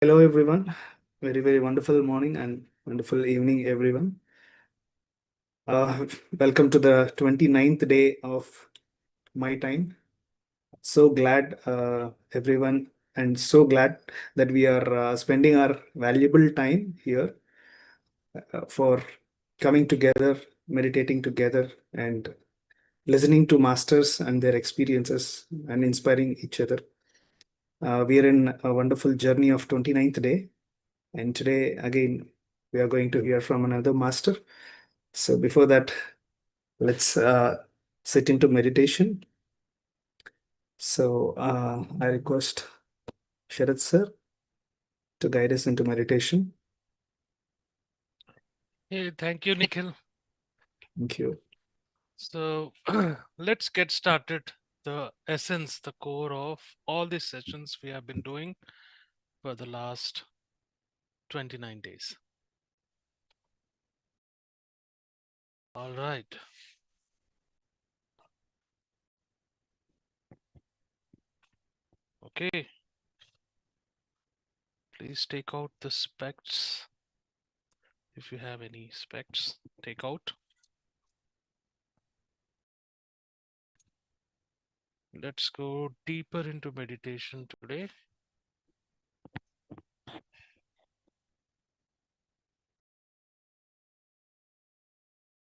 Hello, everyone. Very wonderful morning and wonderful evening, everyone. Welcome to the 29th day of my time. So glad, everyone, and so glad that we are spending our valuable time here for coming together, meditating together, and listening to masters and their experiences and inspiring each other. We are in a wonderful journey of 29th day. And today, again, we are going to hear from another master. So before that, let's sit into meditation. So I request Sharad sir to guide us into meditation. Hey, thank you, Nikhil. Thank you. So let's get started. The essence, the core of all these sessions we have been doing for the last 29 days. All right. Okay. Please take out the specs. If you have any specs, take out. Let's go deeper into meditation today.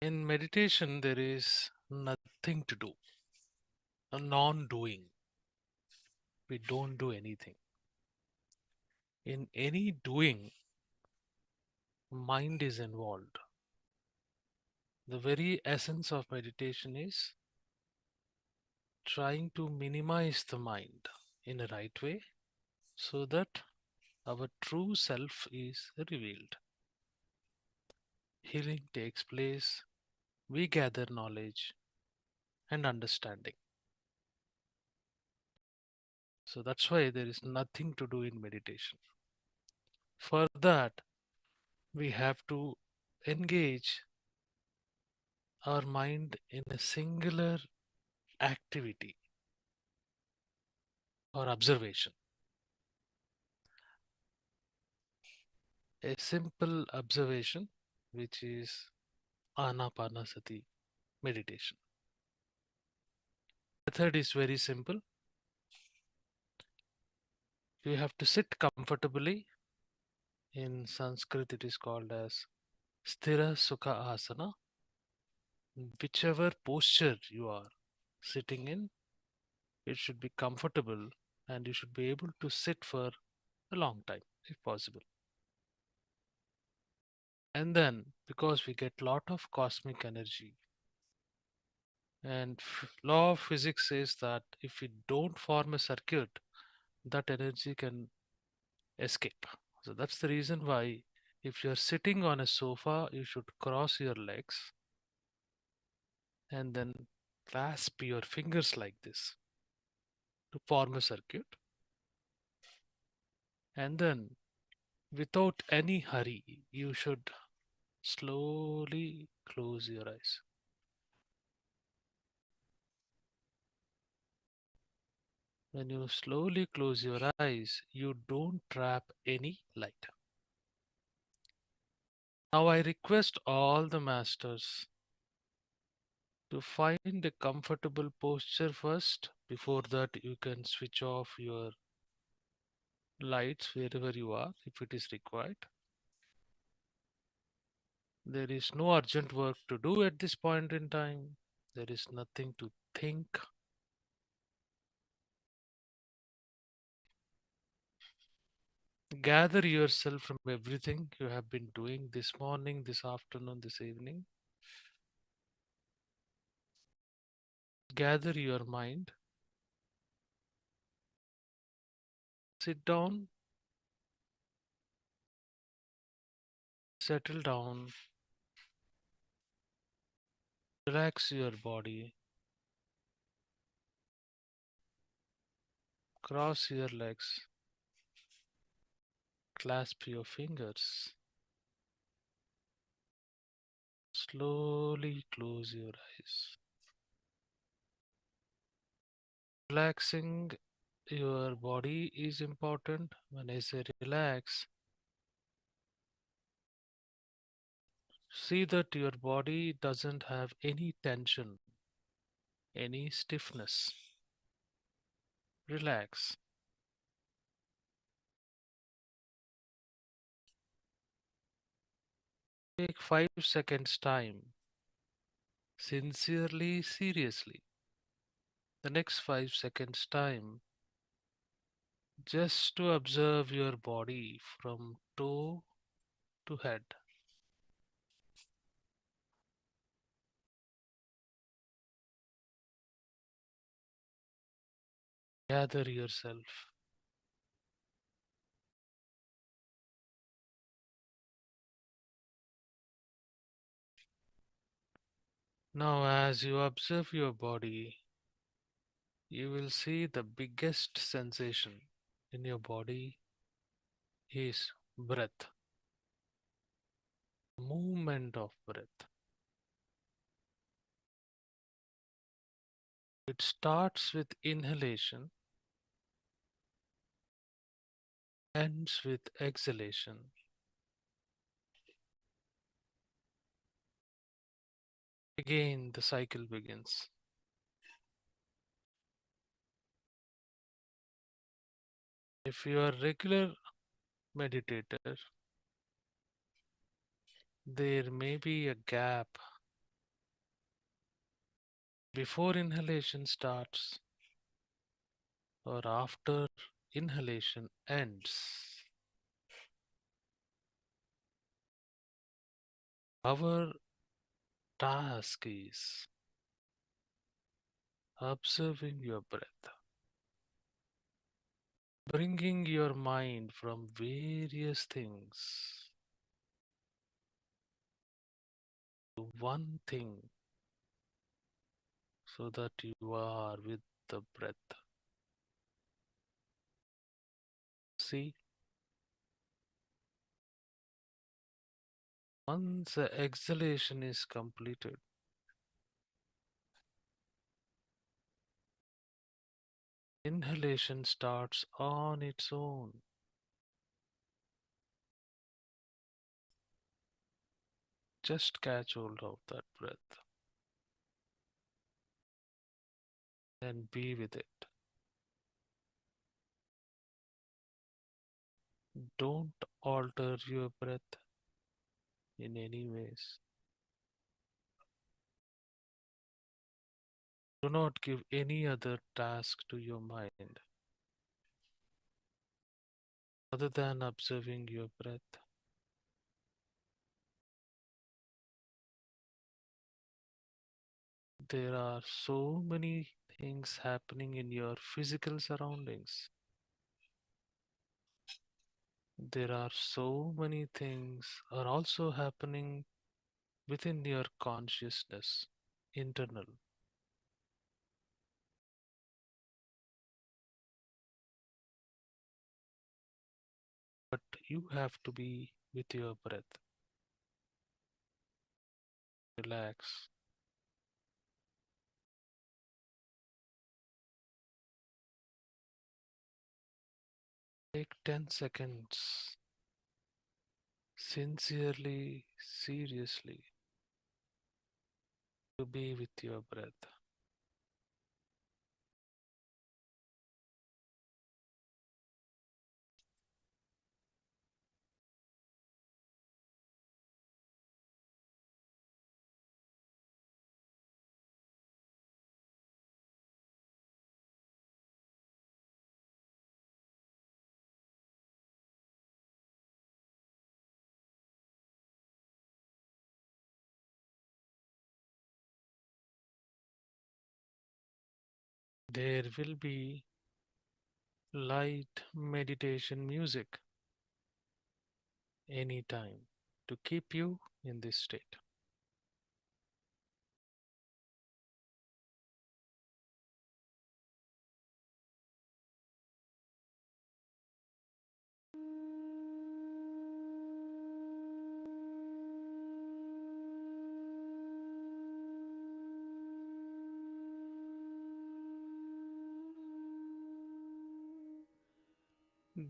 In meditation, there is nothing to do, a non doing. We don't do anything. In any doing, mind is involved. The very essence of meditation is trying to minimize the mind in a right way so that our true self is revealed. Healing takes place, we gather knowledge and understanding. So that's why there is nothing to do in meditation. For that, we have to engage our mind in a singular activity or observation. A simple observation, which is Ana-Pana-Sati Meditation. Method is very simple. You have to sit comfortably. In Sanskrit, it is called as Sthira Sukha Asana. Whichever posture you are sitting in, it should be comfortable and you should be able to sit for a long time if possible. And then, because we get lot of cosmic energy, and law of physics says that if we don't form a circuit, that energy can escape. So that's the reason why if you're sitting on a sofa, you should cross your legs and then clasp your fingers like this to form a circuit. And then, without any hurry, you should slowly close your eyes. When you slowly close your eyes, you don't trap any light. Now, I request all the masters to find a comfortable posture first. Before that, you can switch off your lights wherever you are if it is required. There is no urgent work to do at this point in time. There is nothing to think. Gather yourself from everything you have been doing this morning, this afternoon, this evening. Gather your mind. Sit down, settle down, relax your body, cross your legs, clasp your fingers, slowly close your eyes. Relaxing your body is important. When I say relax, see that your body doesn't have any tension, any stiffness. Relax. Take 5 seconds time, sincerely, seriously. The next 5 seconds time, just to observe your body from toe to head. Gather yourself. Now, as you observe your body, you will see the biggest sensation in your body is breath, movement of breath. It starts with inhalation, ends with exhalation. Again, the cycle begins. If you are a regular meditator, there may be a gap before inhalation starts or after inhalation ends. Our task is observing your breath, bringing your mind from various things to one thing so that you are with the breath. See, once the exhalation is completed, inhalation starts on its own. Just catch hold of that breath and be with it. Don't alter your breath in any ways. Do not give any other task to your mind other than observing your breath. There are so many things happening in your physical surroundings. There are so many things are also happening within your consciousness, internal. But you have to be with your breath. Relax. Take 10 seconds. Sincerely, seriously, to be with your breath. There will be light meditation music anytime to keep you in this state.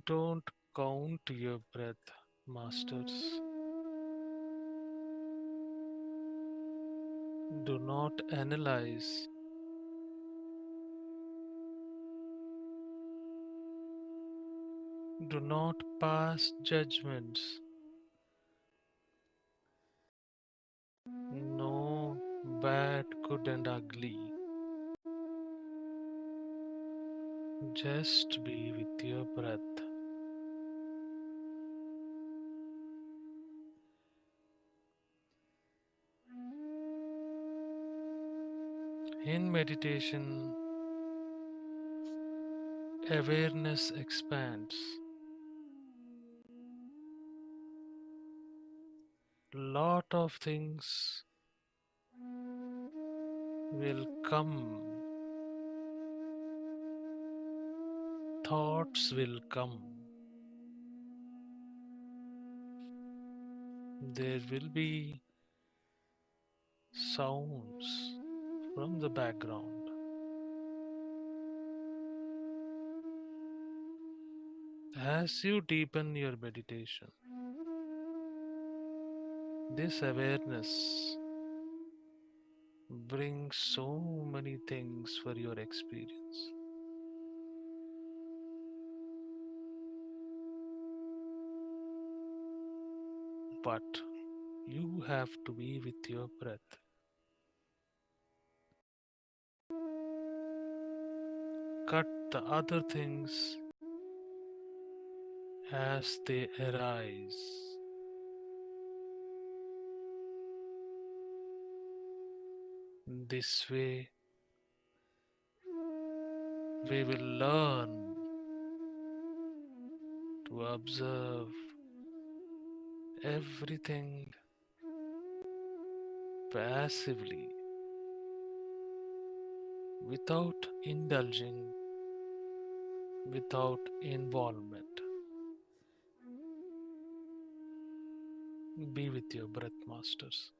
Don't count your breath, masters. Do not analyze. Do not pass judgments. No bad, good, and ugly. Just be with your breath. In meditation, awareness expands. Lot of things will come, thoughts will come, there will be sounds from the background. As you deepen your meditation, this awareness brings so many things for your experience. But you have to be with your breath. Cut the other things as they arise. This way, We will learn to observe everything passively without indulging, without involvement. Be with your breath, masters.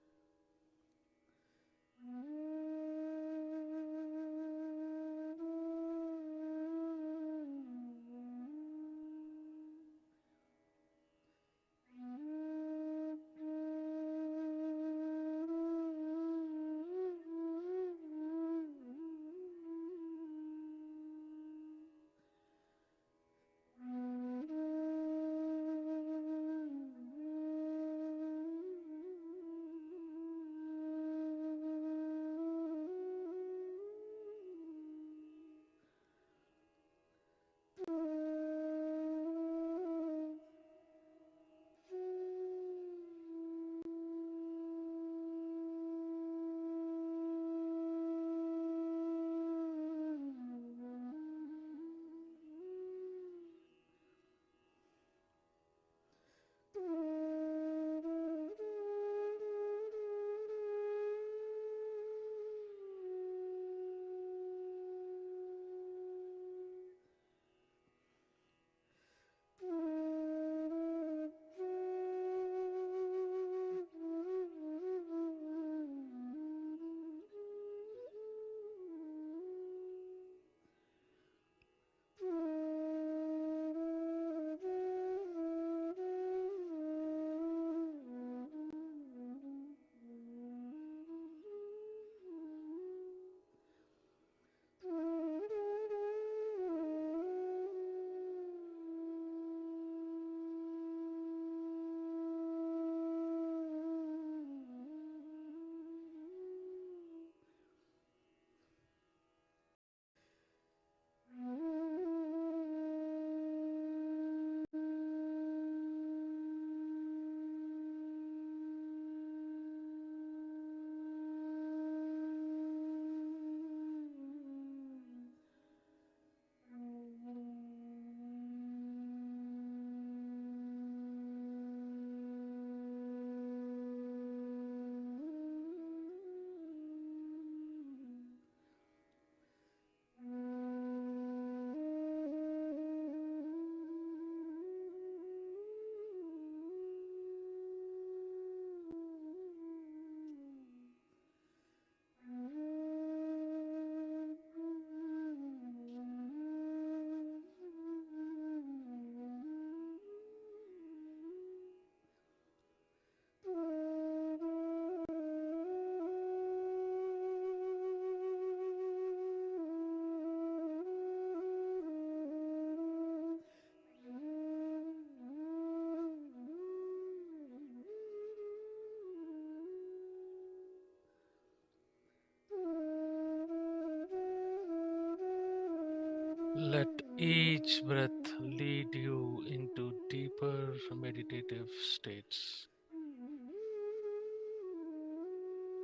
Let each breath lead you into deeper meditative states.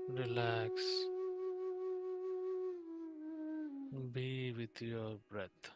Relax. Be with your breath.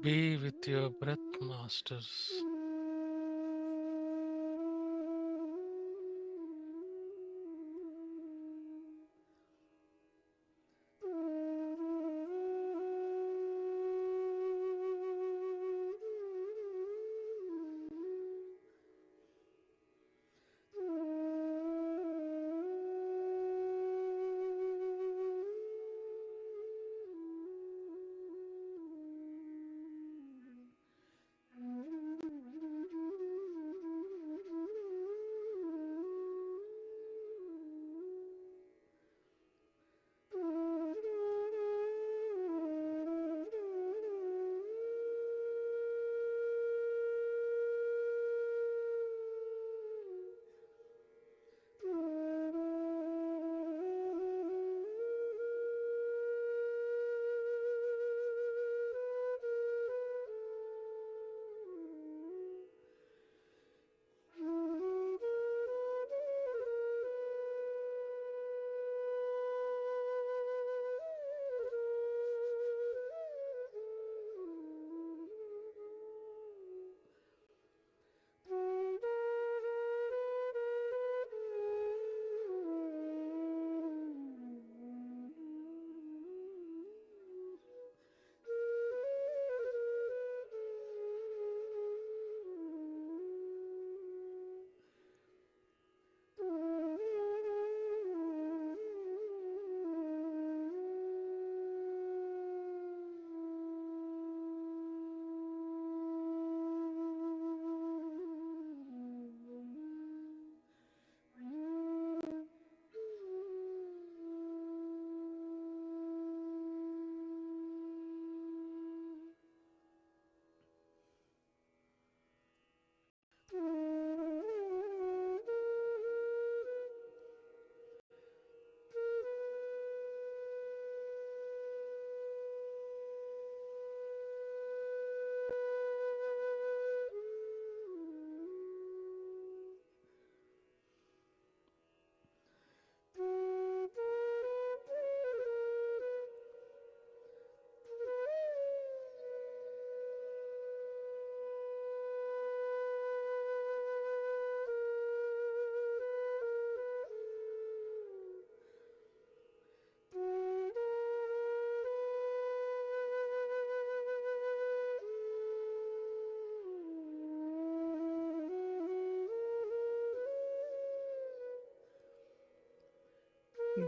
Be with your breath, masters.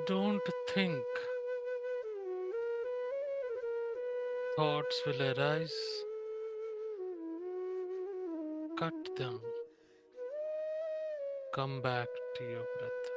Don't think thoughts will arise. Cut them. Come back to your breath.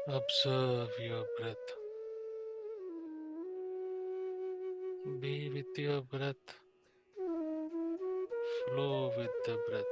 Observe your breath. Be with your breath. Flow with the breath.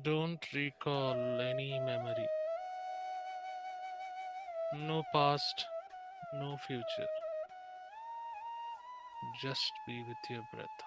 Don't recall any memory. No past, no future. Just be with your breath.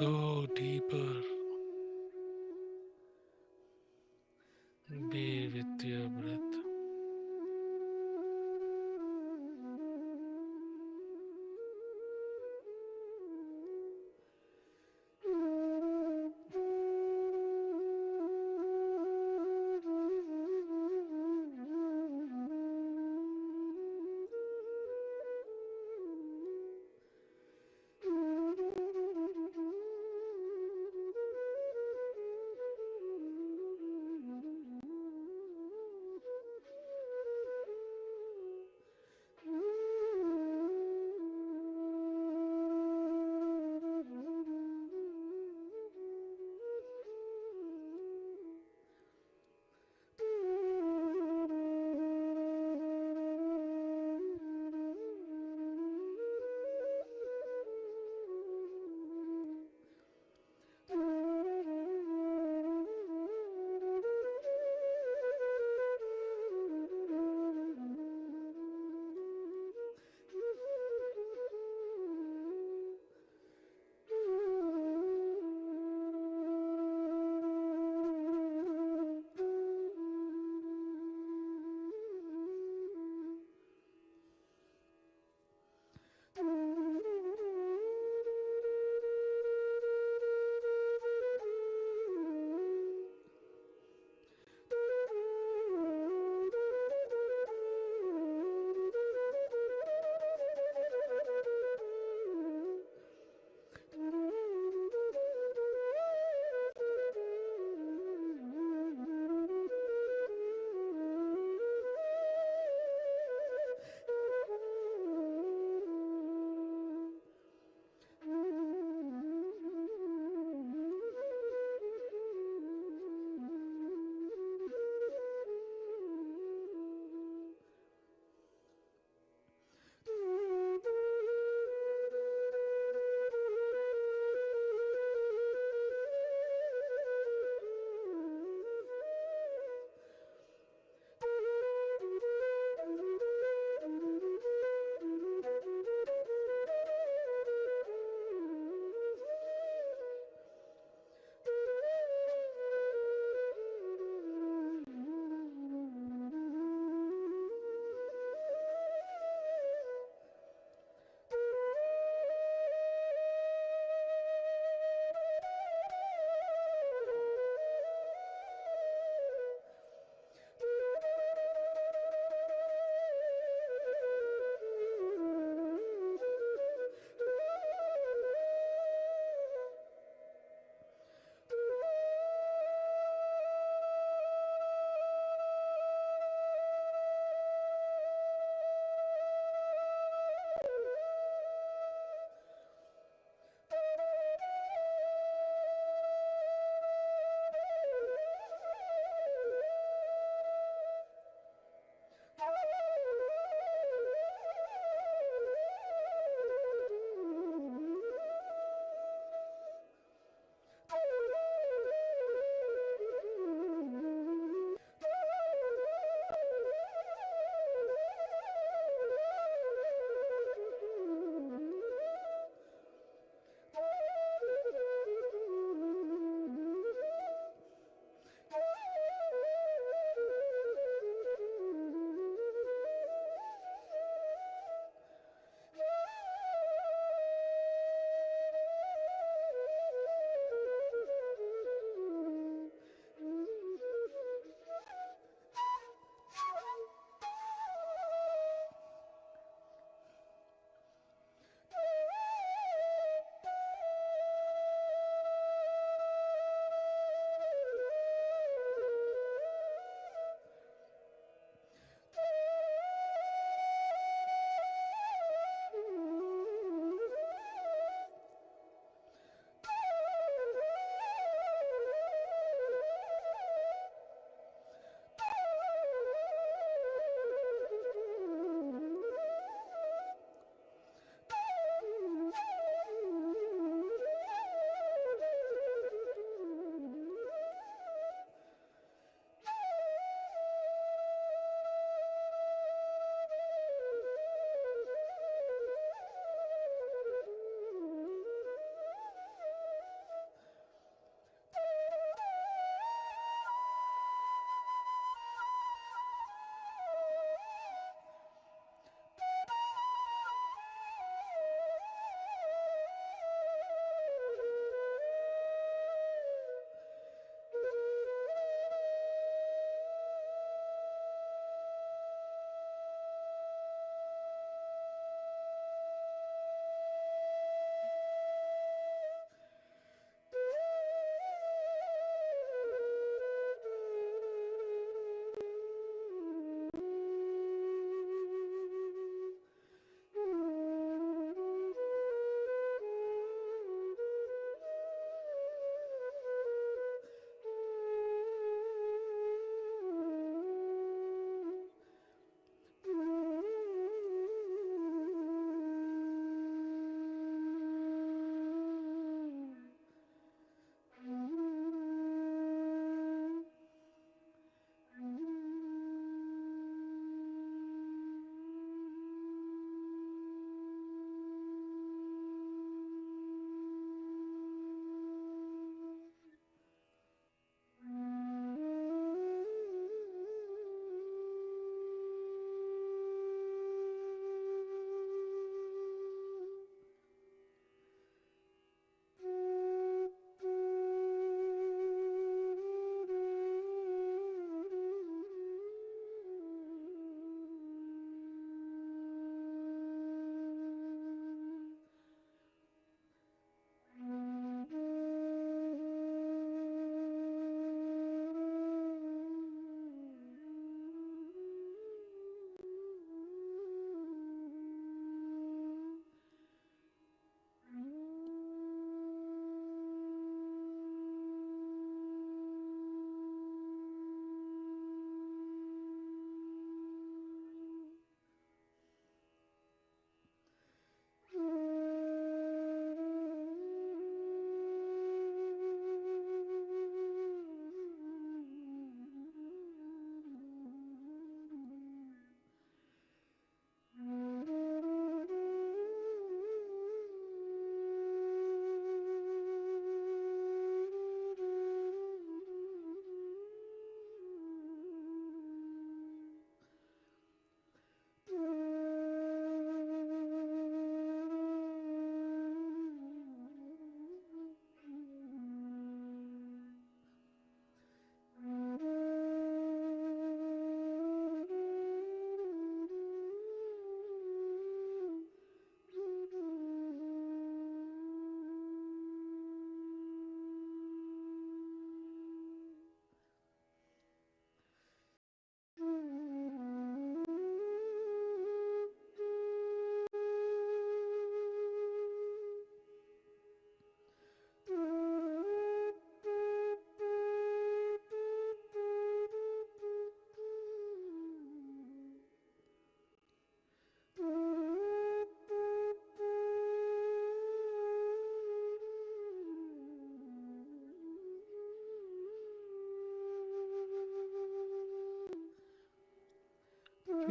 Go deeper. Be with your breath.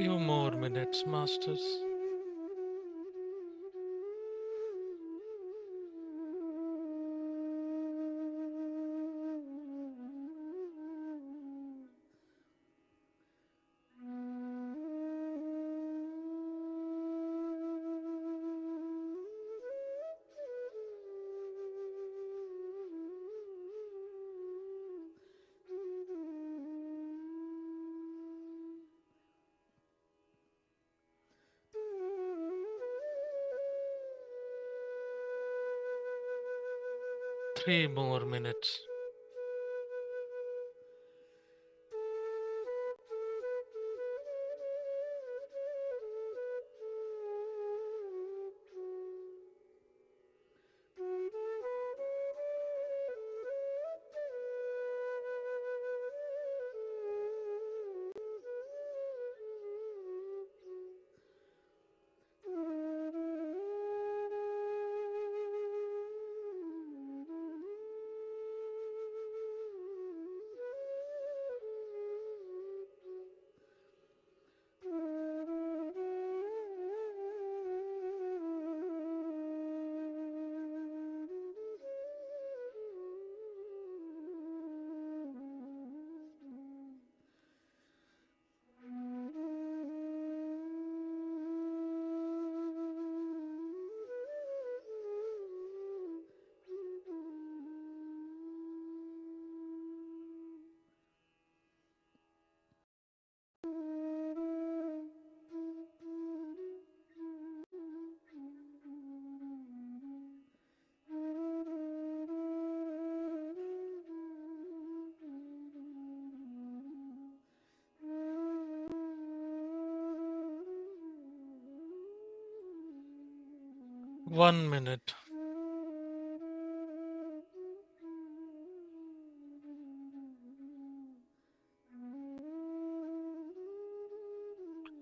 Few more minutes, masters. Three more minutes. One minute.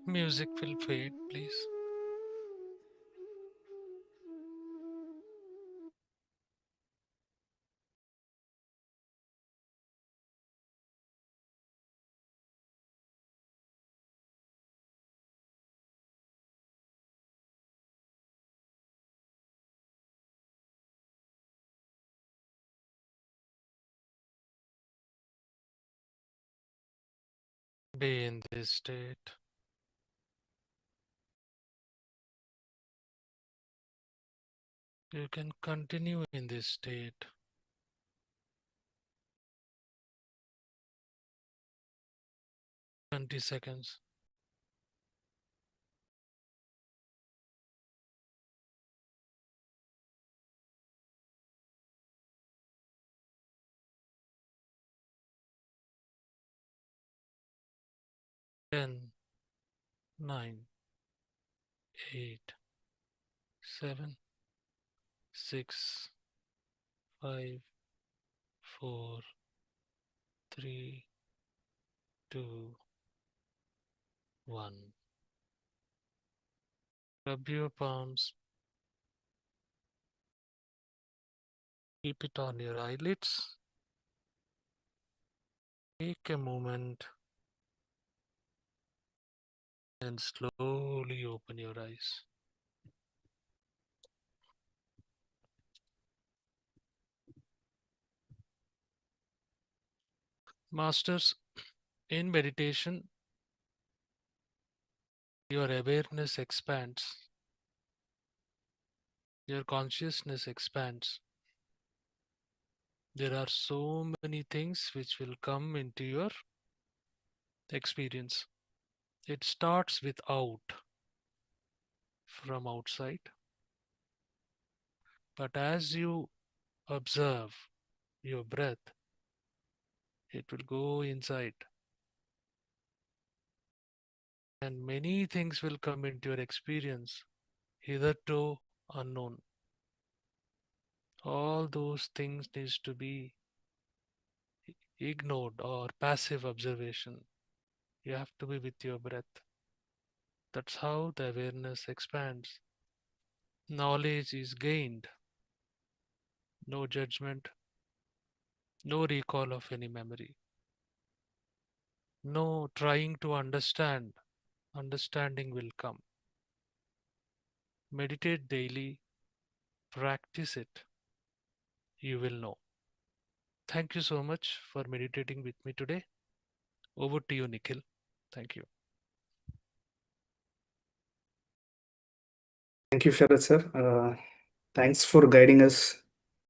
Music will fade, please. Be in this state. You can continue in this state. 20 seconds. 10, 9, 8, 7, 6, 5, 4, 3, 2, 1. Rub your palms. Keep it on your eyelids. Take a moment and slowly open your eyes. Masters, in meditation, your awareness expands, your consciousness expands. There are so many things which will come into your experience. It starts with out, from outside, but as you observe your breath, it will go inside, and many things will come into your experience, hitherto unknown. All those things needs to be ignored or passive observation. You have to be with your breath. That's how the awareness expands. Knowledge is gained. No judgment, no recall of any memory, no trying to understand understanding will come. Meditate daily, practice it, you will know. Thank you so much for meditating with me today. Over to you, Nikhil. Thank you. Thank you, Sharad sir. Thanks for guiding us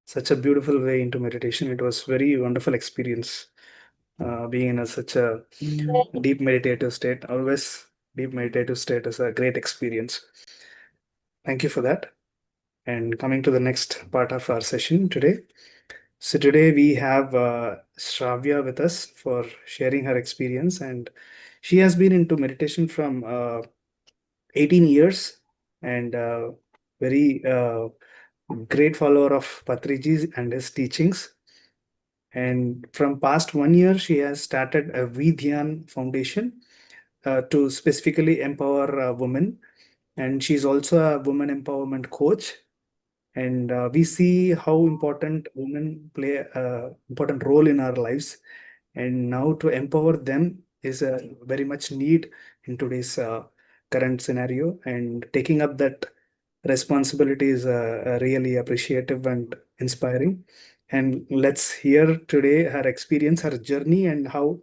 such a beautiful way into meditation. It was very wonderful experience being in such a deep meditative state. Always deep meditative state is a great experience. Thank you for that. And coming to the next part of our session today. So today we have Shravya with us for sharing her experience, and she has been into meditation from 18 years and very great follower of Patriji and his teachings. And from past 1 year, she has started a Vidyan Foundation to specifically empower women. And she's also a women empowerment coach. And we see how important women play a important role in our lives. And now to empower them is a very much need in today's current scenario. And taking up that responsibility is really appreciative and inspiring. And let's hear today her experience, her journey, and how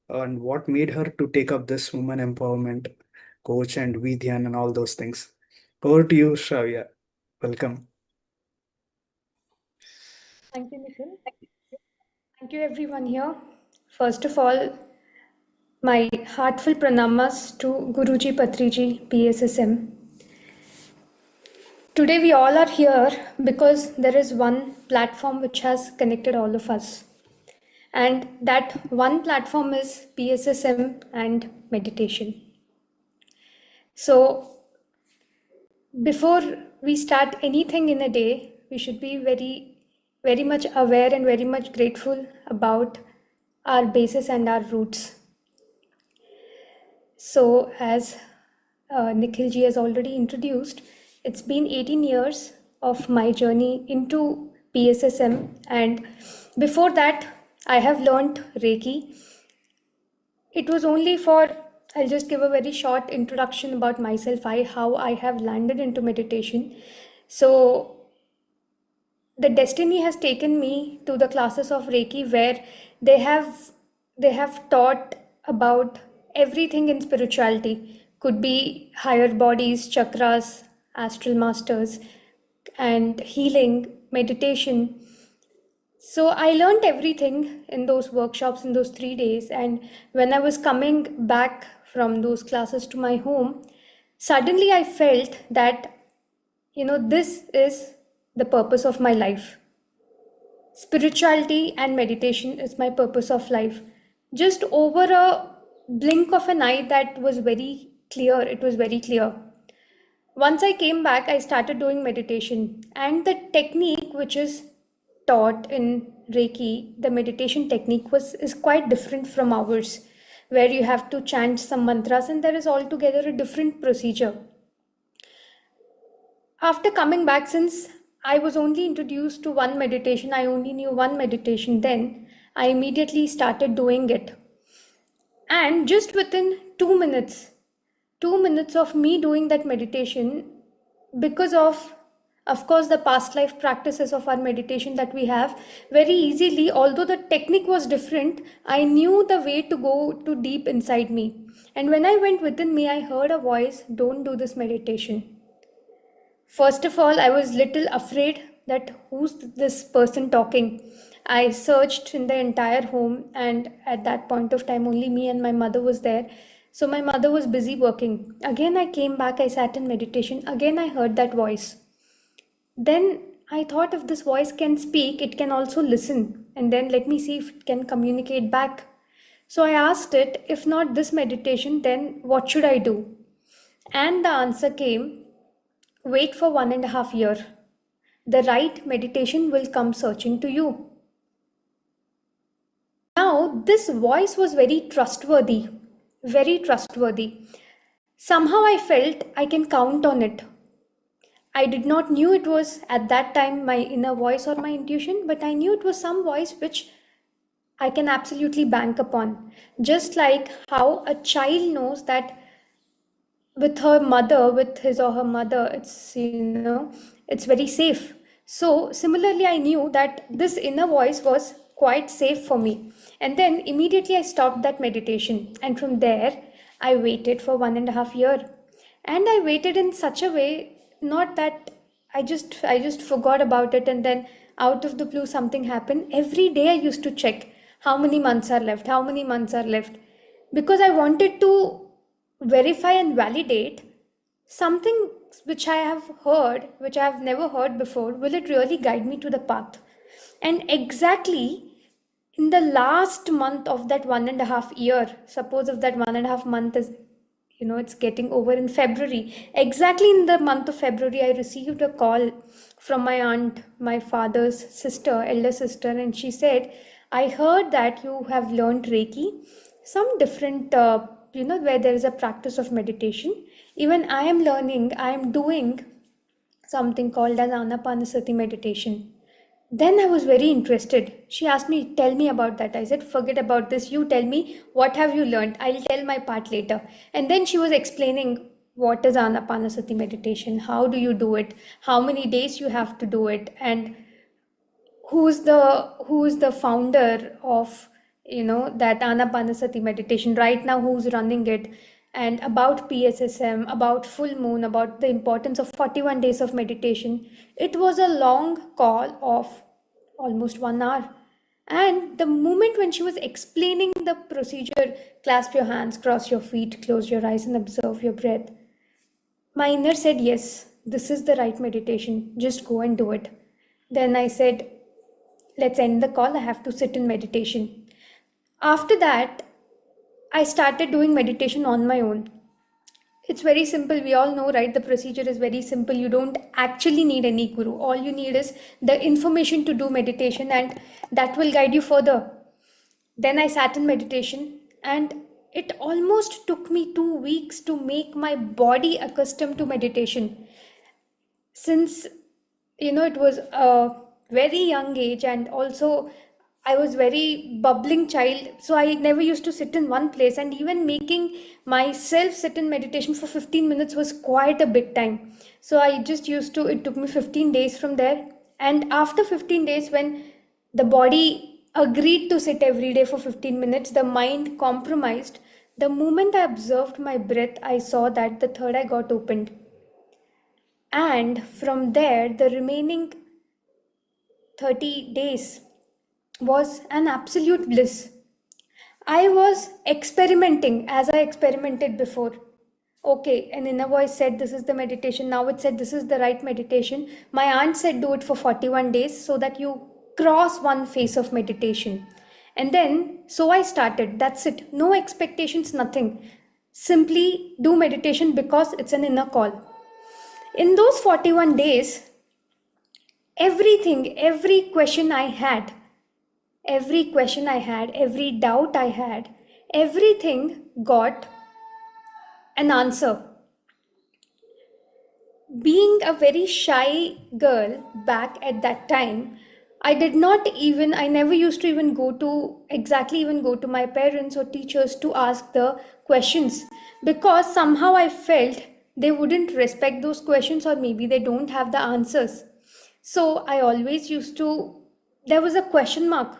and what made her to take up this woman empowerment coach and Vidyan and all those things. Over to you, Shravya. Welcome. Thank you, Nikhil. Thank you, everyone here. First of all, my heartfelt pranamas to Guruji Patriji, PSSM. Today, we all are here because there is one platform which has connected all of us. And that one platform is PSSM and meditation. So, before we start anything in a day, we should be very much aware and very much grateful about our basis and our roots. So, as Nikhil ji has already introduced, it's been 18 years of my journey into PSSM, and before that, I have learned Reiki. It was only for, I'll just give a very short introduction about myself, how I have landed into meditation. So, the destiny has taken me to the classes of Reiki where they have they have taught about everything in spirituality. Could be higher bodies, chakras, astral masters, and healing, meditation. So I learned everything in those workshops in those 3 days. And when I was coming back from those classes to my home, suddenly I felt that, this is the purpose of my life. Spirituality and meditation is my purpose of life. Just over a blink of an eye, that was very clear. It was very clear. Once I came back, I started doing meditation, and the technique which is taught in Reiki, the meditation technique is quite different from ours, where you have to chant some mantras, and there is altogether a different procedure. After coming back, since I was only introduced to one meditation, I only knew one meditation then, I immediately started doing it. And just within 2 minutes of me doing that meditation, because of course, the past life practices of our meditation that we have, very easily, although the technique was different, I knew the way to go to deep inside me. And when I went within me, I heard a voice, don't do this meditation. First of all, I was little afraid that who's this person talking. I searched in the entire home, and at that point of time, only me and my mother was there. So my mother was busy working. Again, I came back, I sat in meditation. Again, I heard that voice. Then I thought, if this voice can speak, it can also listen. And then let me see if it can communicate back. So I asked it, if not this meditation, then what should I do? And the answer came, wait for 1.5 years. The right meditation will come searching to you. Now, this voice was very trustworthy, very trustworthy. Somehow I felt I can count on it. I did not knew it was at that time my inner voice or my intuition, but I knew it was some voice which I can absolutely bank upon. Just like how a child knows that with her mother, with his or her mother, it's very safe. So similarly, I knew that this inner voice was quite safe for me. And then immediately I stopped that meditation. And from there, I waited for 1.5 years. And I waited in such a way, not that I just forgot about it and then out of the blue something happened. Every day I used to check how many months are left, how many months are left, because I wanted to verify and validate something which I have heard, which I have never heard before. Will it really guide me to the path? And exactly in the last month of that 1.5 year, suppose if that 1.5 month is, it's getting over in February. Exactly in the month of February, I received a call from my aunt, my father's sister, elder sister, and she said, I heard that you have learned Reiki, some different, where there is a practice of meditation. Even I am doing something called as Ana-Pana-Sati Meditation. Then I was very interested. She asked me, tell me about that. I said, forget about this. You tell me, what have you learned? I'll tell my part later. And then she was explaining what is Ana-Pana-Sati meditation, how do you do it, how many days you have to do it, and who's the founder of that Ana-Pana-Sati meditation right now, who's running it, and about PSSM, about full moon, about the importance of 41 days of meditation. It was a long call of almost 1 hour. And the moment when she was explaining the procedure, clasp your hands, cross your feet, close your eyes and observe your breath, my inner said, yes, this is the right meditation, just go and do it. Then I said, let's end the call, I have to sit in meditation. After that, I started doing meditation on my own. It's very simple. We all know, right? The procedure is very simple. You don't actually need any guru. All you need is the information to do meditation, and that will guide you further. Then I sat in meditation, and it almost took me 2 weeks to make my body accustomed to meditation. Since it was a very young age, and also I was very bubbling child, so I never used to sit in one place, and even making myself sit in meditation for 15 minutes was quite a big time. So I just used to, it took me 15 days from there. And after 15 days, when the body agreed to sit every day for 15 minutes, the mind compromised. The moment I observed my breath, I saw that the third eye got opened. And from there, the remaining 30 days was an absolute bliss. I was experimenting as I experimented before. Okay, an inner voice said this is the meditation. Now it said this is the right meditation. My aunt said do it for 41 days so that you cross one phase of meditation. And then, so I started. That's it. No expectations, nothing. Simply do meditation because it's an inner call. In those 41 days, everything, every question I had, every doubt I had, everything got an answer. Being a very shy girl back at that time, I never used to even go to my parents or teachers to ask the questions, because somehow I felt they wouldn't respect those questions, or maybe they don't have the answers. So I always there was a question mark.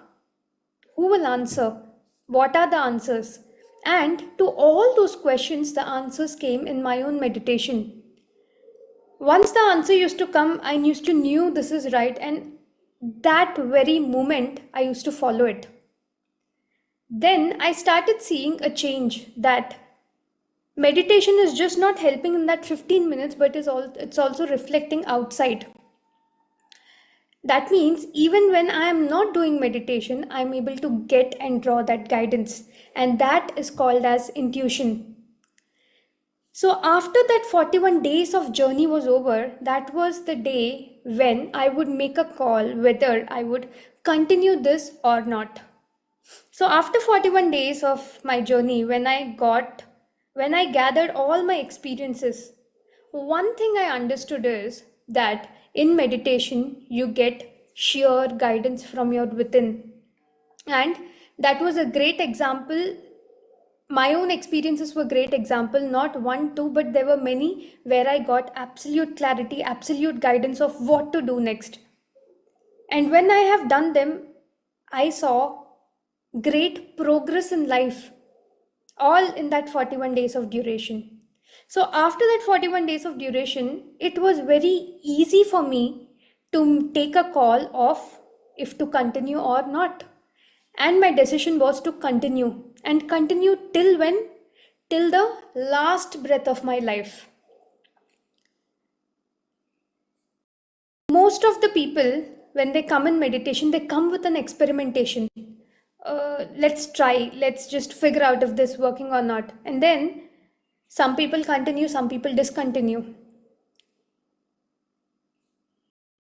Who will answer? What are the answers? And to all those questions, the answers came in my own meditation. Once the answer used to come, I used to knew this is right, and that very moment I used to follow it. Then I started seeing a change, that meditation is just not helping in that 15 minutes, but it's also reflecting outside. That means even when I am not doing meditation, I'm able to get and draw that guidance, and that is called as intuition. So after that 41 days of journey was over, that was the day when I would make a call whether I would continue this or not. So after 41 days of my journey, when I gathered all my experiences, one thing I understood is that in meditation, you get sheer guidance from your within. And that was a great example my own experiences were great example, not one, two, but there were many where I got absolute clarity, absolute guidance of what to do next. And when I have done them, I saw great progress in life, all in that 41 days of duration. So after that 41 days of duration, it was very easy for me to take a call of if to continue or not. And my decision was to continue, and continue till when? Till the last breath of my life. Most of the people, when they come in meditation, they come with an experimentation. Let's try, let's just figure out if this is working or not. And then some people continue, some people discontinue.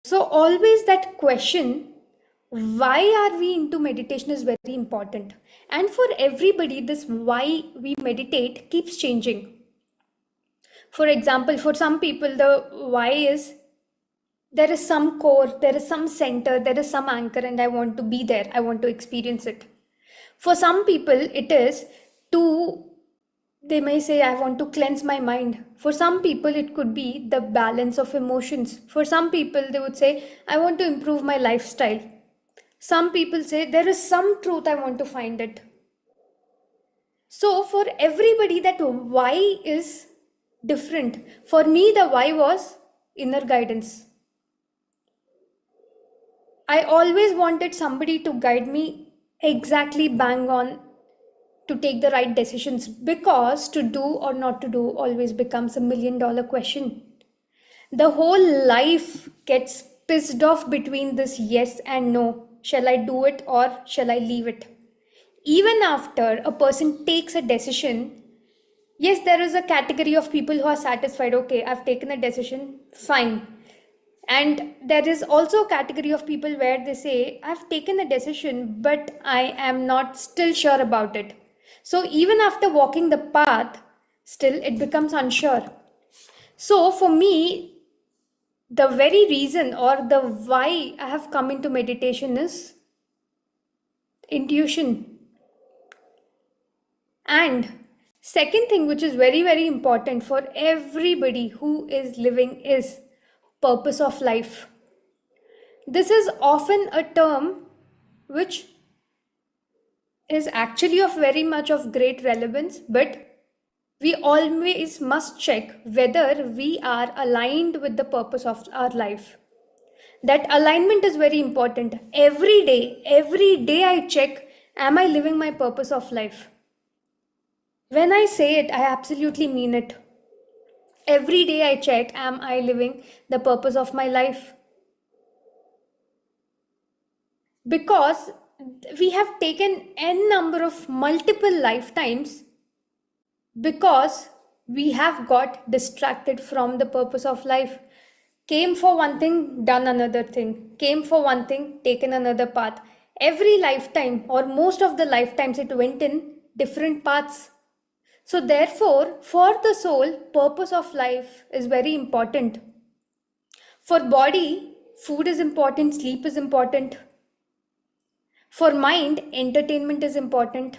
So always that question, why are we into meditation, is very important. And for everybody, this why we meditate keeps changing. For example, for some people, the why is there is some core, there is some center, there is some anchor, and I want to be there, I want to experience it. For some people, it is to, they may say, I want to cleanse my mind. For some people, it could be the balance of emotions. For some people, they would say, I want to improve my lifestyle. Some people say, there is some truth, I want to find it. So for everybody, that why is different. For me, the why was inner guidance. I always wanted somebody to guide me exactly bang on to take the right decisions, because to do or not to do always becomes $1 million question. The whole life gets pissed off between this yes and no. Shall I do it or shall I leave it? Even after a person takes a decision, yes, there is a category of people who are satisfied. Okay, I've taken a decision, fine. And there is also a category of people where they say, I've taken a decision, but I am not still sure about it. So even after walking the path, still it becomes unsure. So for me, the very reason or the why I have come into meditation is intuition. And second thing, which is very, very important for everybody who is living, is purpose of life. This is often a term which is actually of very much of great relevance, but we always must check whether we are aligned with the purpose of our life. That alignment is very important. Every day I check, am I living my purpose of life? When I say it, I absolutely mean it. Every day I check, am I living the purpose of my life? Because we have taken n number of multiple lifetimes because we have got distracted from the purpose of life. Came for one thing, done another thing. Came for one thing, taken another path. Every lifetime or most of the lifetimes it went in different paths. So therefore, for the soul, purpose of life is very important. For body, food is important, sleep is important. For mind, entertainment is important.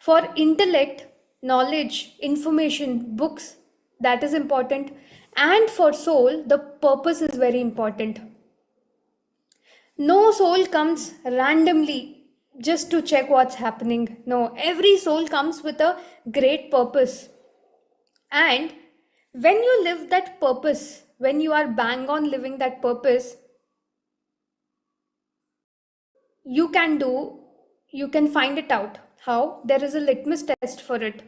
For intellect, knowledge, information, books, that is important. And for soul, the purpose is very important. No soul comes randomly just to check what's happening. No, every soul comes with a great purpose. And when you live that purpose, when you are bang on living that purpose, you can find it out. How? There is a litmus test for it.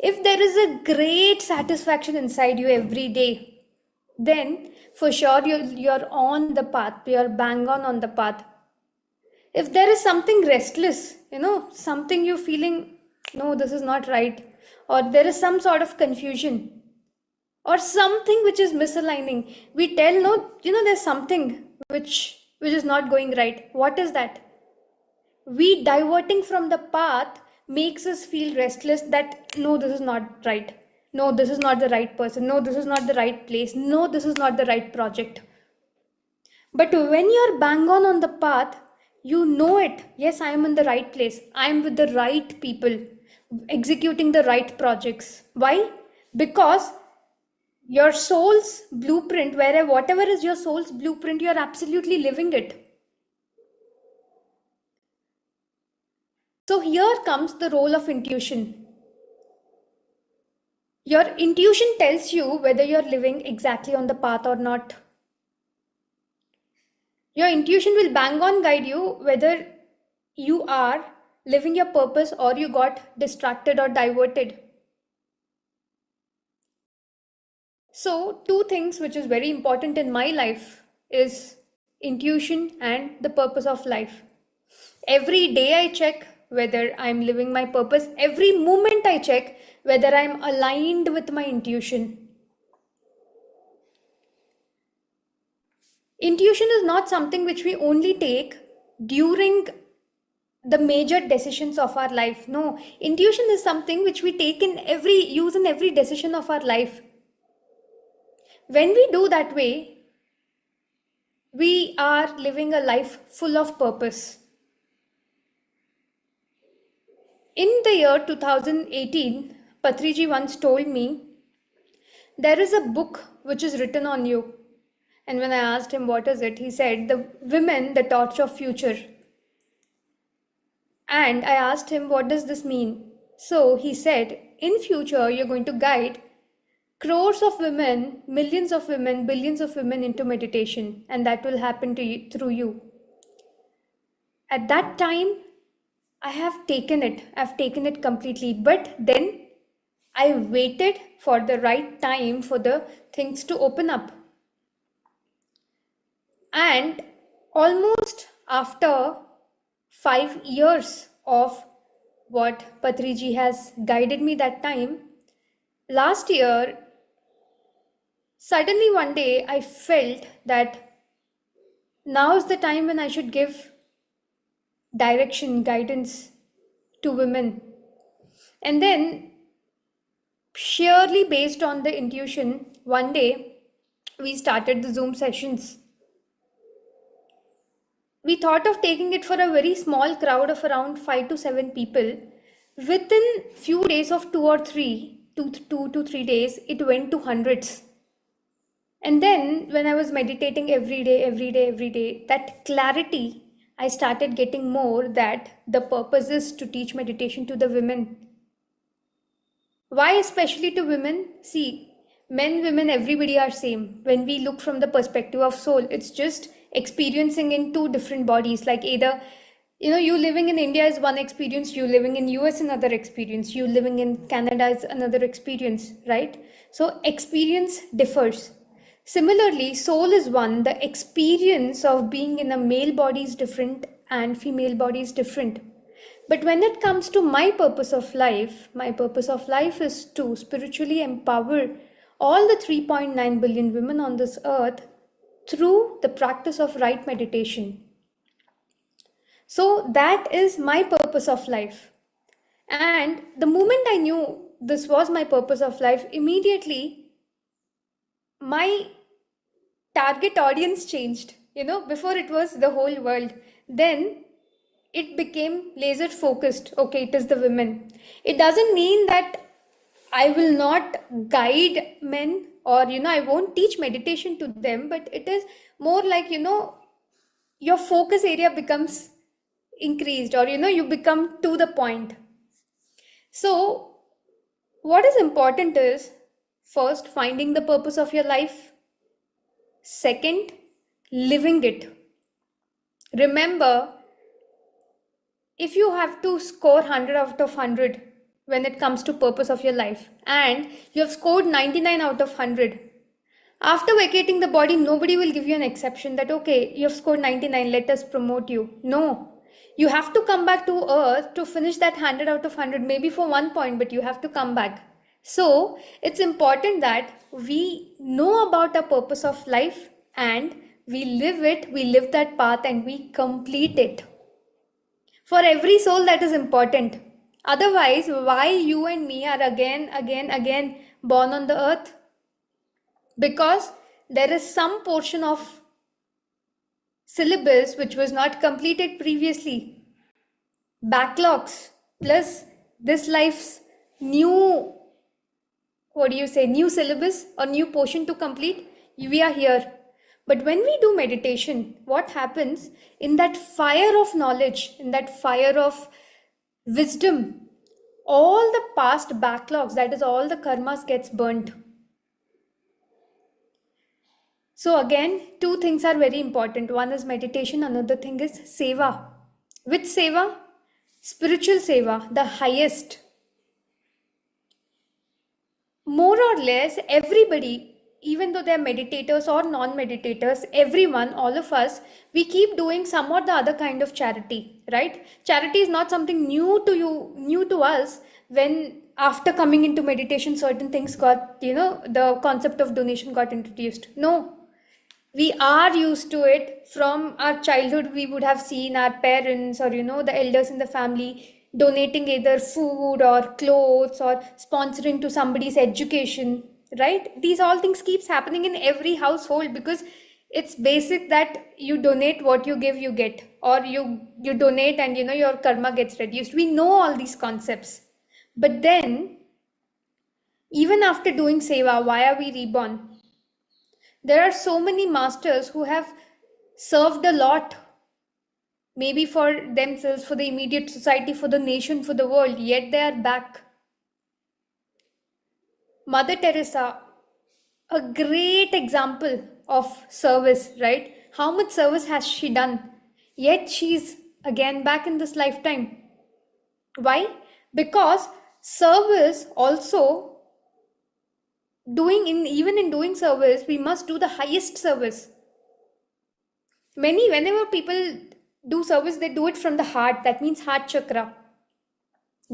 If there is a great satisfaction inside you every day, then for sure you're on the path, you're bang on the path. If there is something restless, something you're feeling, no, this is not right, or there is some sort of confusion, or something which is misaligning, we tell, no, there's something which is not going right. What is that? We diverting from the path makes us feel restless that no, this is not right. No, this is not the right person. No, this is not the right place. No, this is not the right project. But when you're bang on the path, you know it. Yes, I am in the right place. I am with the right people. executing the right projects. Why? Because your soul's blueprint, whatever is your soul's blueprint, you're absolutely living it. So here comes the role of intuition. Your intuition tells you whether you're living exactly on the path or not. Your intuition will bang on guide you whether you are living your purpose or you got distracted or diverted. So two things which is very important in my life is intuition and the purpose of life. Every day I check whether I'm living my purpose. Every moment I check whether I'm aligned with my intuition. Intuition is not something which we only take during the major decisions of our life. No, intuition is something which we take use in every decision of our life. When we do that way, we are living a life full of purpose. In the year 2018, Patriji once told me, there is a book which is written on you. And when I asked him what is it, he said, the women, the torch of future. And I asked him, what does this mean? So he said, in future, you're going to guide crores of women, millions of women, billions of women into meditation. And that will happen to you, through you. At that time, I've taken it completely. But then I waited for the right time for the things to open up. And almost after 5 years of what Patriji has guided me that time, last year, suddenly one day I felt that now is the time when I should give direction, guidance to women. And then, sheerly based on the intuition, one day we started the Zoom sessions. We thought of taking it for a very small crowd of around 5 to 7 people. Within few days of 2 to 3 days, it went to hundreds. And then when I was meditating every day, that clarity, I started getting more that the purpose is to teach meditation to the women. Why especially to women? See, men, women, everybody are same. When we look from the perspective of soul, it's just experiencing in two different bodies. Like either, you living in India is one experience, you living in US another experience, you living in Canada is another experience, right? So experience differs. Similarly, soul is one. The experience of being in a male body is different and female body is different. But when it comes to my purpose of life is to spiritually empower all the 3.9 billion women on this earth through the practice of right meditation. So that is my purpose of life. And the moment I knew this was my purpose of life, immediately my target audience changed. Before it was the whole world. Then it became laser focused. Okay, it is the women. It doesn't mean that I will not guide men or, I won't teach meditation to them, but it is more like, your focus area becomes increased or, you become to the point. So what is important is first, finding the purpose of your life. Second, living it. Remember, if you have to score 100 out of 100 when it comes to purpose of your life and you have scored 99 out of 100, after vacating the body, nobody will give you an exception that, okay, you have scored 99, let us promote you. No, you have to come back to earth to finish that 100 out of 100, maybe for 1 point, but you have to come back. So it's important that we know about our purpose of life and we live it, we live that path and we complete it. For every soul that is important. Otherwise, why you and me are again born on the earth? Because there is some portion of syllabus which was not completed previously. Backlogs plus this life's new, new syllabus or new portion to complete, we are here. But when we do meditation, what happens in that fire of knowledge, in that fire of wisdom, all the past backlogs, that is all the karmas, gets burnt. So again, two things are very important. One is meditation, another thing is seva. Which seva? Spiritual seva, the highest. More or less everybody, even though they're meditators or non-meditators, everyone, all of us, we keep doing some or the other kind of charity, right? Charity is not something new to you, new to us. When after coming into meditation, certain things got, the concept of donation got introduced. No, we are used to it from our childhood. We would have seen our parents or the elders in the family donating either food or clothes or sponsoring to somebody's education, right? These all things keeps happening in every household, because it's basic that you donate, what you give you get, or you donate and your karma gets reduced. We know all these concepts. But then even after doing seva, why are we reborn? There are so many masters who have served a lot, maybe for themselves, for the immediate society, for the nation, for the world, yet they are back. Mother Teresa, a great example of service, right? How much service has she done? Yet she's again back in this lifetime. Why? Because service also, even in doing service, we must do the highest service. Whenever people do service, they do it from the heart. That means heart chakra,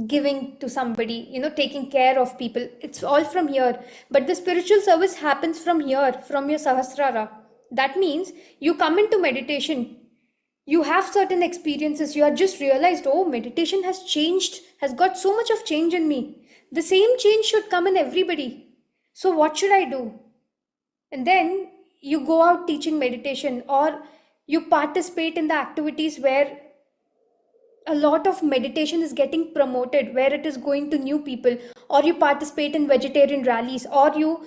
giving to somebody, taking care of people. It's all from here. But the spiritual service happens from here, from your sahasrara. That means you come into meditation, you have certain experiences, you have just realized, oh, meditation has changed, has got so much of change in me. The same change should come in everybody. So what should I do? And then you go out teaching meditation, or you participate in the activities where a lot of meditation is getting promoted, where it is going to new people, or you participate in vegetarian rallies, or you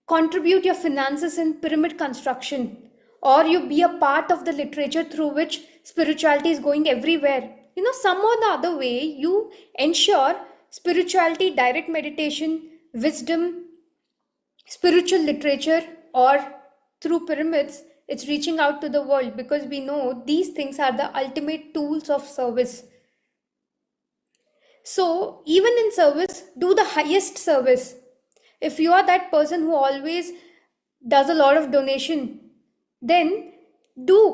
contribute your finances in pyramid construction, or you be a part of the literature through which spirituality is going everywhere. Some or the other way, you ensure spirituality, direct meditation, wisdom, spiritual literature, or through pyramids, it's reaching out to the world, because we know these things are the ultimate tools of service. So even in service, do the highest service. If you are that person who always does a lot of donation, then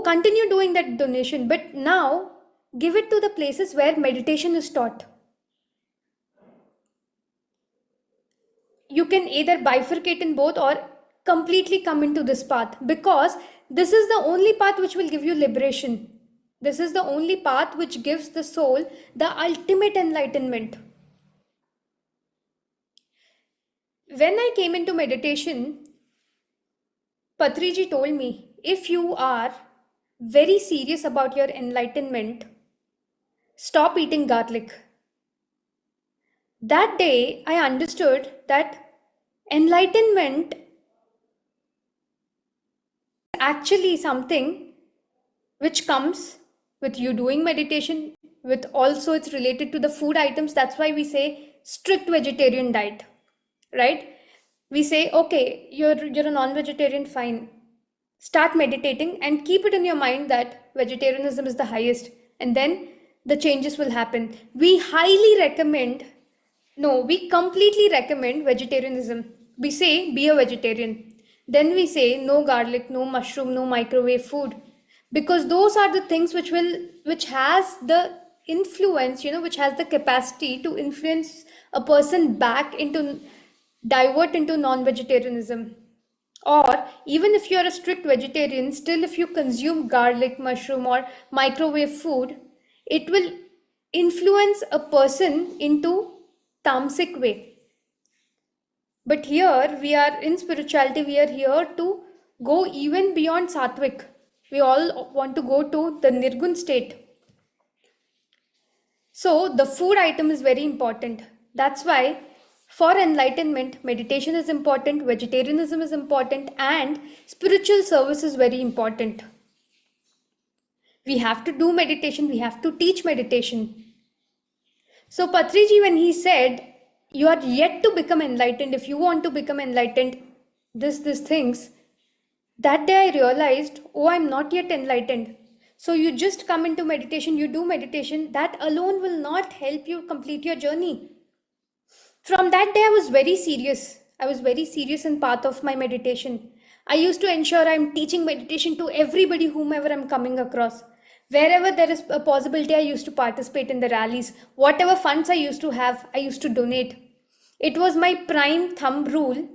continue doing that donation, but now give it to the places where meditation is taught. You can either bifurcate in both or completely come into this path, because this is the only path which will give you liberation. This is the only path which gives the soul the ultimate enlightenment. When I came into meditation, Patriji told me, if you are very serious about your enlightenment, stop eating garlic. That day, I understood that enlightenment is actually something which comes with you doing meditation, with also it's related to the food items. That's why we say strict vegetarian diet, right? We say, okay, you're a non-vegetarian, fine. Start meditating and keep it in your mind that vegetarianism is the highest, and then the changes will happen. We completely recommend vegetarianism. We say, be a vegetarian. Then we say, no garlic, no mushroom, no microwave food. Because those are the things which has the influence, which has the capacity to influence a person divert into non-vegetarianism. Or even if you're a strict vegetarian, still if you consume garlic, mushroom, or microwave food, it will influence a person into tamasic way. But here we are in spirituality, we are here to go even beyond sattvic. We all want to go to the nirgun state. So the food item is very important. That's why for enlightenment, meditation is important, vegetarianism is important, and spiritual service is very important. We have to do meditation, we have to teach meditation. So Patriji, when he said, you are yet to become enlightened, if you want to become enlightened, these things, that day I realized, oh, I'm not yet enlightened. So you just come into meditation, you do meditation, that alone will not help you complete your journey. From that day, I was very serious. I was very serious in path of my meditation. I used to ensure I'm teaching meditation to everybody, whomever I'm coming across. Wherever there is a possibility, I used to participate in the rallies. Whatever funds I used to have, I used to donate. It was my prime thumb rule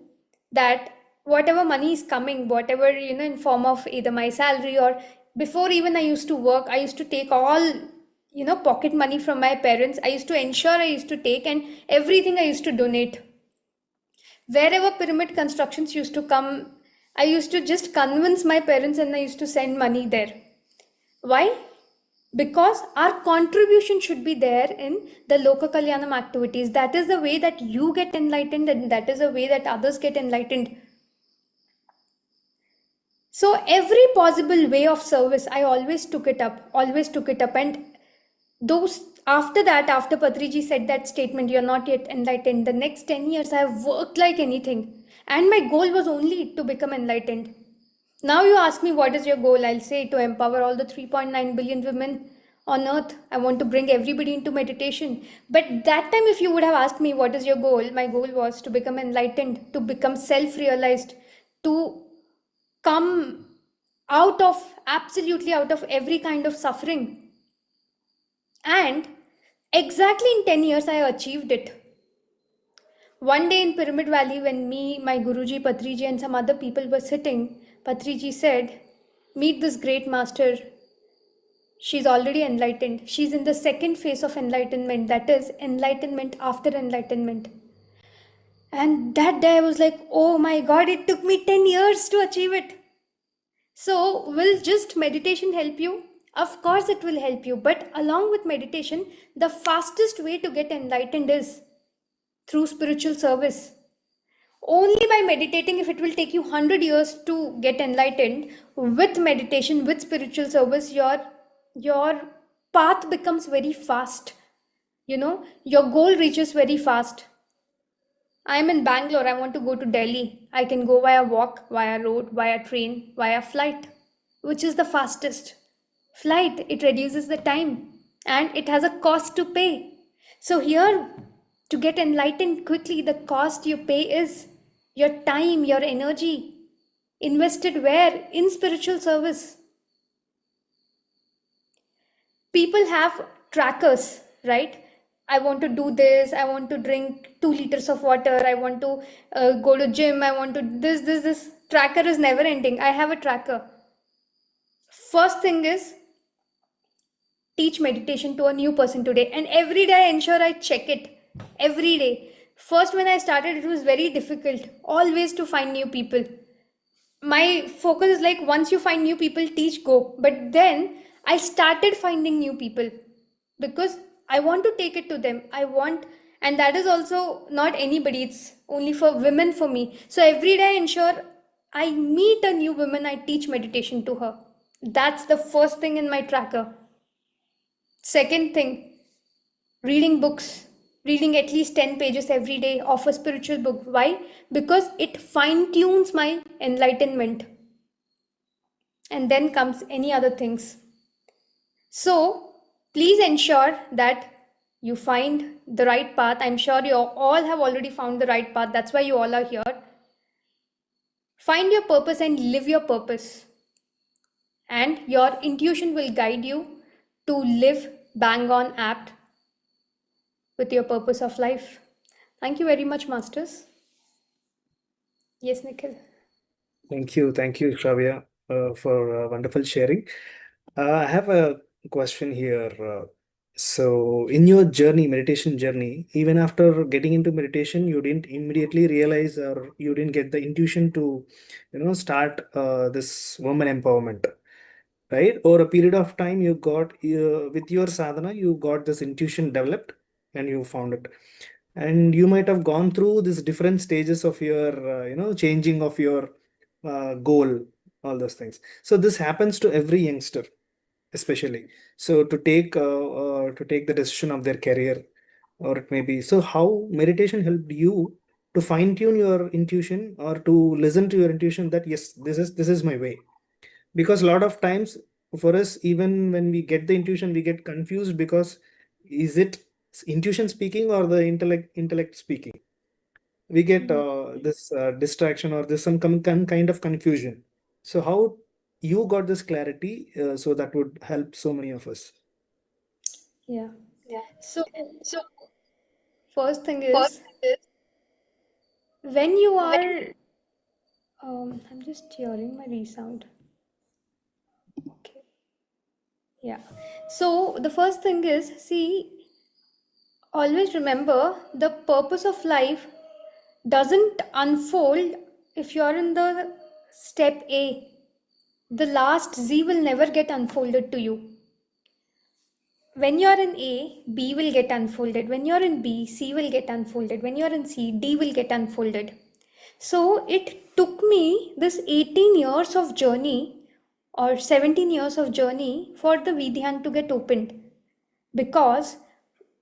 that whatever money is coming, whatever, in form of either my salary or before even I used to work, I used to take all pocket money from my parents. I used to ensure I used to take, and everything I used to donate. Wherever pyramid constructions used to come, I used to just convince my parents and I used to send money there. Why? Because our contribution should be there in the Loka Kalyanam activities. That is the way that you get enlightened, and that is the way that others get enlightened. So every possible way of service, I always took it up. And those after that, after Patriji said that statement, you're not yet enlightened, the next 10 years I have worked like anything. And my goal was only to become enlightened. Now you ask me what is your goal, I'll say to empower all the 3.9 billion women on earth. I want to bring everybody into meditation. But that time, if you would have asked me what is your goal, my goal was to become enlightened, to become self-realized, to come absolutely out of every kind of suffering. And exactly in 10 years, I achieved it. One day in Pyramid Valley, when me, my Guruji, Patriji, and some other people were sitting, Patriji said, meet this great master. She's already enlightened. She's in the second phase of enlightenment, that is, enlightenment after enlightenment. And that day I was like, oh my God, it took me 10 years to achieve it. So, will just meditation help you? Of course, it will help you. But along with meditation, the fastest way to get enlightened is through spiritual service. Only by meditating, if it will take you 100 years to get enlightened, with meditation, with spiritual service, your path becomes very fast. Your goal reaches very fast. I'm in Bangalore, I want to go to Delhi. I can go via walk, via road, via train, via flight. Which is the fastest? Flight. It reduces the time and it has a cost to pay. So here, to get enlightened quickly, the cost you pay is your time, your energy. Invested where? In spiritual service. People have trackers, right? I want to do this, I want to drink 2 liters of water, I want to go to gym, I want to this. Tracker is never ending. I have a tracker. First thing is, teach meditation to a new person today, and every day I ensure I check it. Every day. First, when I started, it was very difficult, always to find new people. My focus is like, once you find new people, teach, go. But then I started finding new people because I want to take it to them. And that is also not anybody, it's only for women for me. So every day I ensure I meet a new woman, I teach meditation to her. That's the first thing in my tracker. Second thing, reading books. Reading at least 10 pages every day of a spiritual book. Why? Because it fine-tunes my enlightenment. And then comes any other things. So, please ensure that you find the right path. I'm sure you all have already found the right path. That's why you all are here. Find your purpose and live your purpose. And your intuition will guide you to live bang on apt with your purpose of life. Thank you very much, Masters. Yes, Nikhil. Thank you, Shravya, for wonderful sharing. I have a question here. So, in your journey, meditation journey, even after getting into meditation, you didn't immediately realize, or you didn't get the intuition to, start this woman empowerment. right? Over a period of time, you got with your sadhana, you got this intuition developed, and you found it. And you might have gone through these different stages of your, changing of your goal, all those things. So this happens to every youngster, especially. So to take the decision of their career, or it may be. So how meditation helped you to fine tune your intuition, or to listen to your intuition that yes, this is my way. Because a lot of times for us, even when we get the intuition, we get confused, because is it intuition speaking or the intellect speaking? We get this distraction, or there's some kind of confusion. So how you got this clarity, so that would help so many of us. Yeah. So, first thing is, when you are, I'm just hearing my resound. Okay. Yeah. So, the first thing is, see, always remember the purpose of life doesn't unfold if you're in the step A. The last Z will never get unfolded to you. When you're in A, B will get unfolded. When you're in B, C will get unfolded. When you're in C, D will get unfolded. So it took me this 18 years of journey or 17 years of journey for the Vidhyan to get opened. Because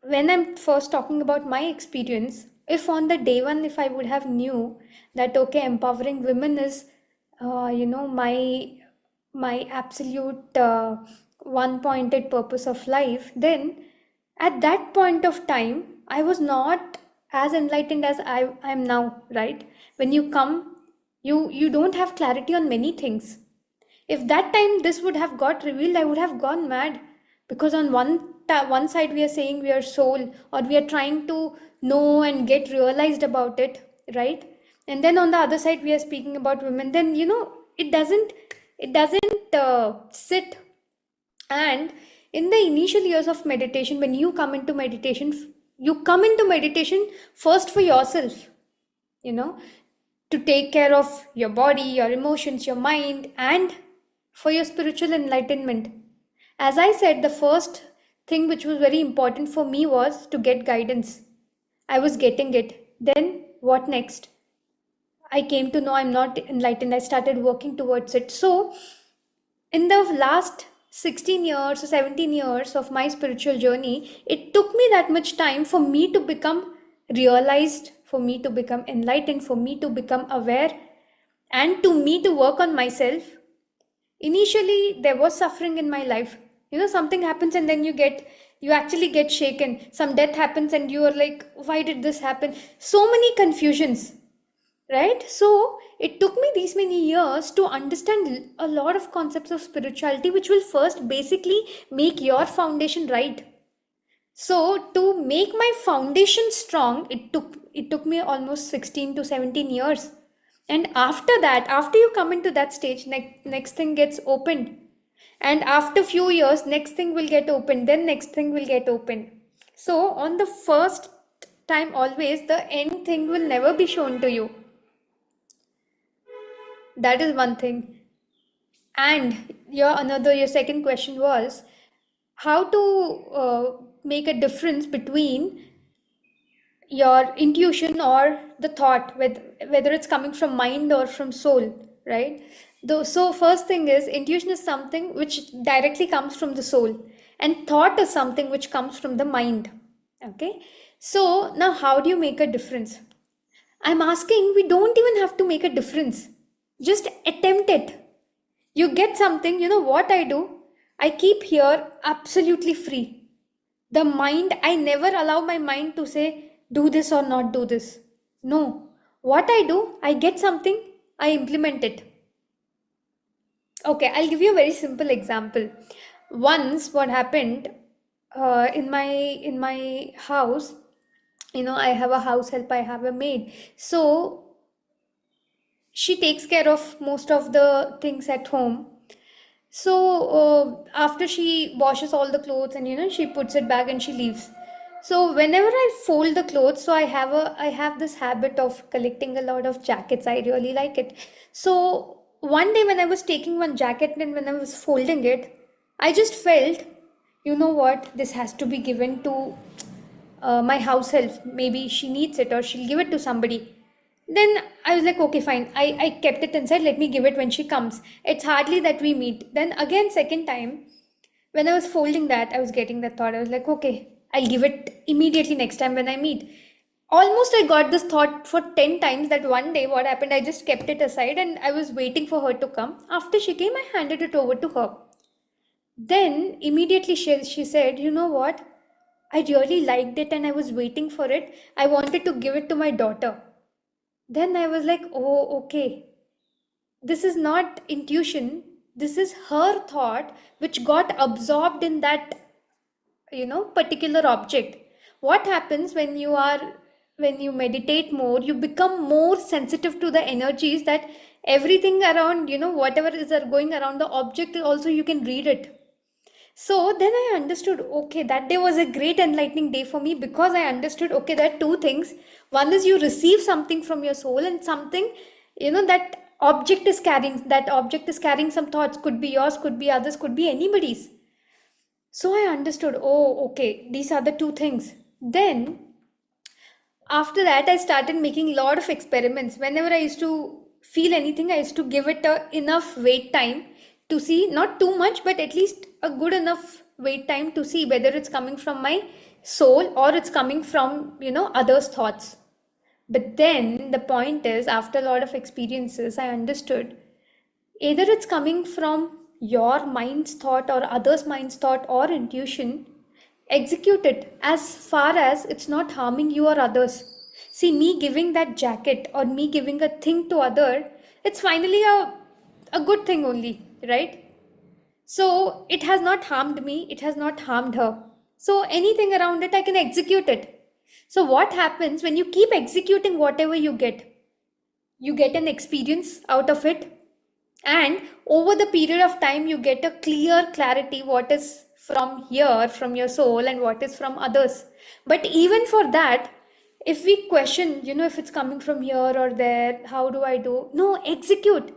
when I'm first talking about my experience, if on the day one, if I would have knew that okay, empowering women is, my absolute one-pointed purpose of life, then at that point of time, I was not as enlightened as I am now, right? When you come, you don't have clarity on many things. If that time this would have got revealed, I would have gone mad, because on one side we are saying we are soul, or we are trying to know and get realized about it, right? And then on the other side we are speaking about women. Then it doesn't sit. And in the initial years of meditation, when you come into meditation, you come into meditation first for yourself, you know, to take care of your body, your emotions, your mind, and for your spiritual enlightenment. As I said, the first thing which was very important for me was to get guidance. I was getting it. Then what next? I came to know I'm not enlightened. I started working towards it. So, in the last 16 years or 17 years of my spiritual journey, it took me that much time for me to become realized, for me to become enlightened, for me to become aware, and to me to work on myself. Initially, there was suffering in my life. Something happens and then you actually get shaken. Some death happens and you are like, why did this happen? So many confusions, right? So it took me these many years to understand a lot of concepts of spirituality, which will first basically make your foundation right. So to make my foundation strong, it took me almost 16 to 17 years. And after that, after you come into that stage, next thing gets opened. And after few years, next thing will get opened, then next thing will get opened. So on the first time, always the end thing will never be shown to you. That is one thing. And your second question was how to make a difference between your intuition or the thought, whether it's coming from mind or from soul, right? So first thing is, intuition is something which directly comes from the soul, and thought is something which comes from the mind. Okay, so now how do you make a difference? I'm asking, we don't even have to make a difference, just attempt it. You get something. You know what I do? I keep here absolutely free. The mind, I never allow my mind to say, do this or not do this. No. What I do, I get something, I implement it. Okay, I'll give you a very simple example. Once, what happened in my house, I have a house help, I have a maid. So she takes care of most of the things at home. So after she washes all the clothes and she puts it back and she leaves. So whenever I fold the clothes, so I have this habit of collecting a lot of jackets. I really like it. So one day when I was taking one jacket and when I was folding it, I just felt, you know what, this has to be given to my house help. Maybe she needs it or she'll give it to somebody. Then I was like, okay, fine. I kept it inside. Let me give it when she comes. It's hardly that we meet. Then again, second time, when I was folding that, I was getting that thought. I was like, okay, I'll give it immediately next time when I meet. Almost I got this thought for 10 times that one day what happened, I just kept it aside and I was waiting for her to come. After she came, I handed it over to her. Then immediately she said, you know what? I really liked it and I was waiting for it. I wanted to give it to my daughter. Then I was like, oh, okay. This is not intuition. This is her thought which got absorbed in that, particular object. What happens when you meditate more, you become more sensitive to the energies that everything around, whatever is going around the object, also you can read it. So then I understood, okay, that day was a great enlightening day for me because I understood, okay, there are two things. One is you receive something from your soul and something, that object is carrying some thoughts, could be yours, could be others, could be anybody's. So I understood, oh, okay, these are the two things. Then after that, I started making a lot of experiments. Whenever I used to feel anything, I used to give it enough wait time to see, not too much, but at least a good enough wait time to see whether it's coming from my soul or it's coming from, others' thoughts. But then the point is, after a lot of experiences, I understood either it's coming from your mind's thought or others' mind's thought or intuition, execute it as far as it's not harming you or others. See, me giving that jacket or me giving a thing to other, it's finally a good thing only, right? So it has not harmed me, it has not harmed her. So anything around it, I can execute it. So what happens when you keep executing whatever you get? You get an experience out of it, and over the period of time you get a clear clarity what is from here, from your soul, and what is from others. But even for that, if we question, if it's coming from here or there, how do I do? No, execute.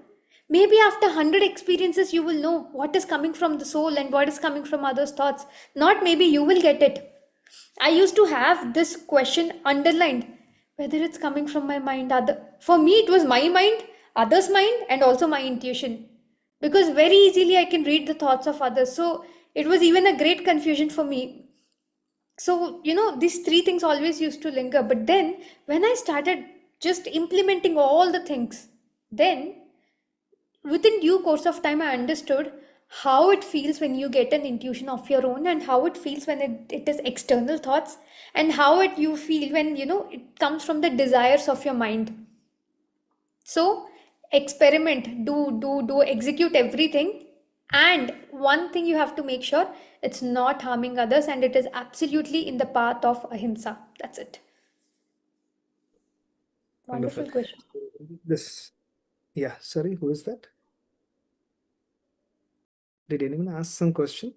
Maybe after 100 experiences you will know what is coming from the soul and what is coming from others' thoughts. Not maybe, you will get it. I used to have this question underlined, whether it's coming from my mind, for me it was my mind, others' mind, and also my intuition. Because very easily I can read the thoughts of others. So it was even a great confusion for me. So, these three things always used to linger. But then when I started just implementing all the things, then within due course of time, I understood how it feels when you get an intuition of your own, and how it feels when it is external thoughts, and how it you feel when it comes from the desires of your mind. So experiment, do execute everything, and one thing you have to make sure, it's not harming others and it is absolutely in the path of ahimsa. That's it. Wonderful. Wonderful question. Yeah, sorry, who is that? Did anyone ask some question?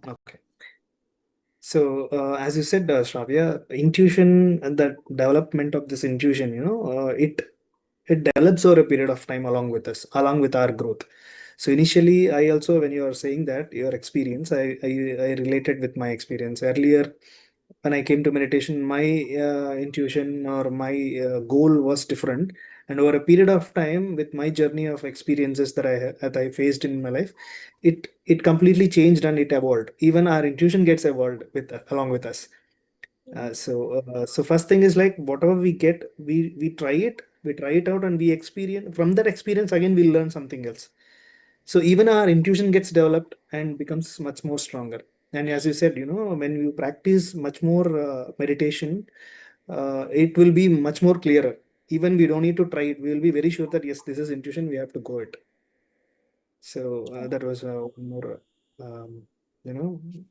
Okay. So, as you said, Shravya, intuition and the development of this intuition, it develops over a period of time along with us, along with our growth. So initially, I also, when you are saying that your experience, I related with my experience earlier. When I came to meditation, my intuition or my goal was different. And over a period of time, with my journey of experiences that I faced in my life, it completely changed and it evolved. Even our intuition gets evolved with along with us. So first thing is like whatever we get, we try it out, and we experience from that experience again. We learn something else. So even our intuition gets developed and becomes much more stronger. And as you said, when you practice much more meditation, it will be much more clearer. Even we don't need to try it. We will be very sure that yes, this is intuition. We have to go it. So that was a more,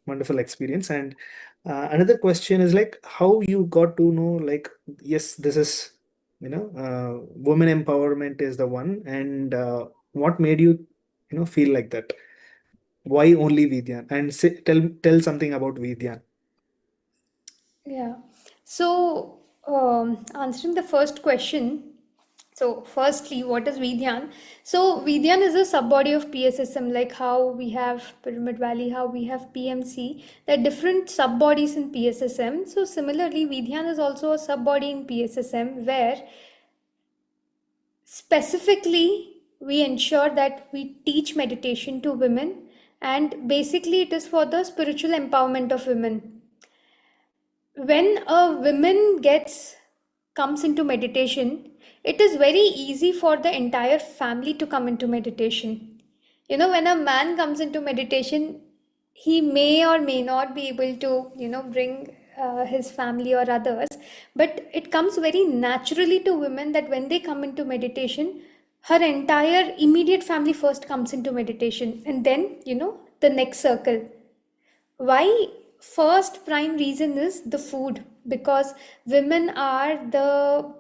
wonderful experience. And another question is like how you got to know, like, yes, this is, women empowerment is the one. And what made you, feel like that? Why only Vidyan? And tell something about Vidyan. Yeah. So, answering the first question, So, firstly, what is Vidyan? So, Vidyan is a sub-body of PSSM, like how we have Pyramid Valley, how we have PMC. There are different sub-bodies in PSSM. So, similarly, Vidyan is also a sub-body in PSSM where specifically we ensure that we teach meditation to women, and basically it is for the spiritual empowerment of women. When a woman comes into meditation, it is very easy for the entire family to come into meditation. You know, when a man comes into meditation, he may or may not be able to, bring his family or others, but it comes very naturally to women that when they come into meditation, her entire immediate family first comes into meditation, and then, the next circle. Why? First prime reason is the food, because women are the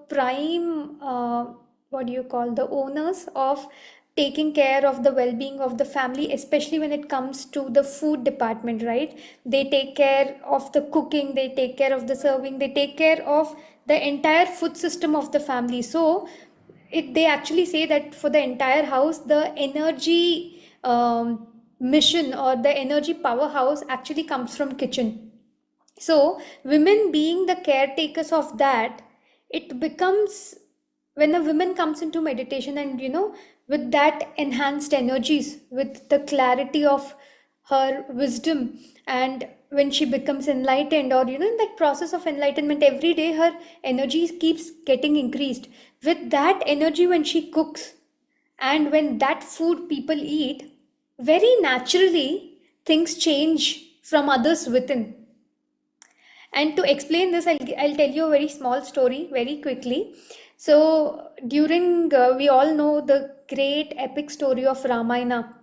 prime what do you call, the owners of taking care of the well-being of the family, especially when it comes to the food department, right? They take care of the cooking, they take care of the serving, they take care of the entire food system of the family. So they actually say that for the entire house, the energy mission or the energy powerhouse actually comes from kitchen. So women being the caretakers of that, it becomes, when a woman comes into meditation and with that enhanced energies, with the clarity of her wisdom, and when she becomes enlightened, or in that process of enlightenment, every day her energy keeps getting increased. With that energy, when she cooks and when that food people eat, very naturally things change from others within. And to explain this, I'll tell you a very small story very quickly. So during, we all know the great epic story of Ramayana,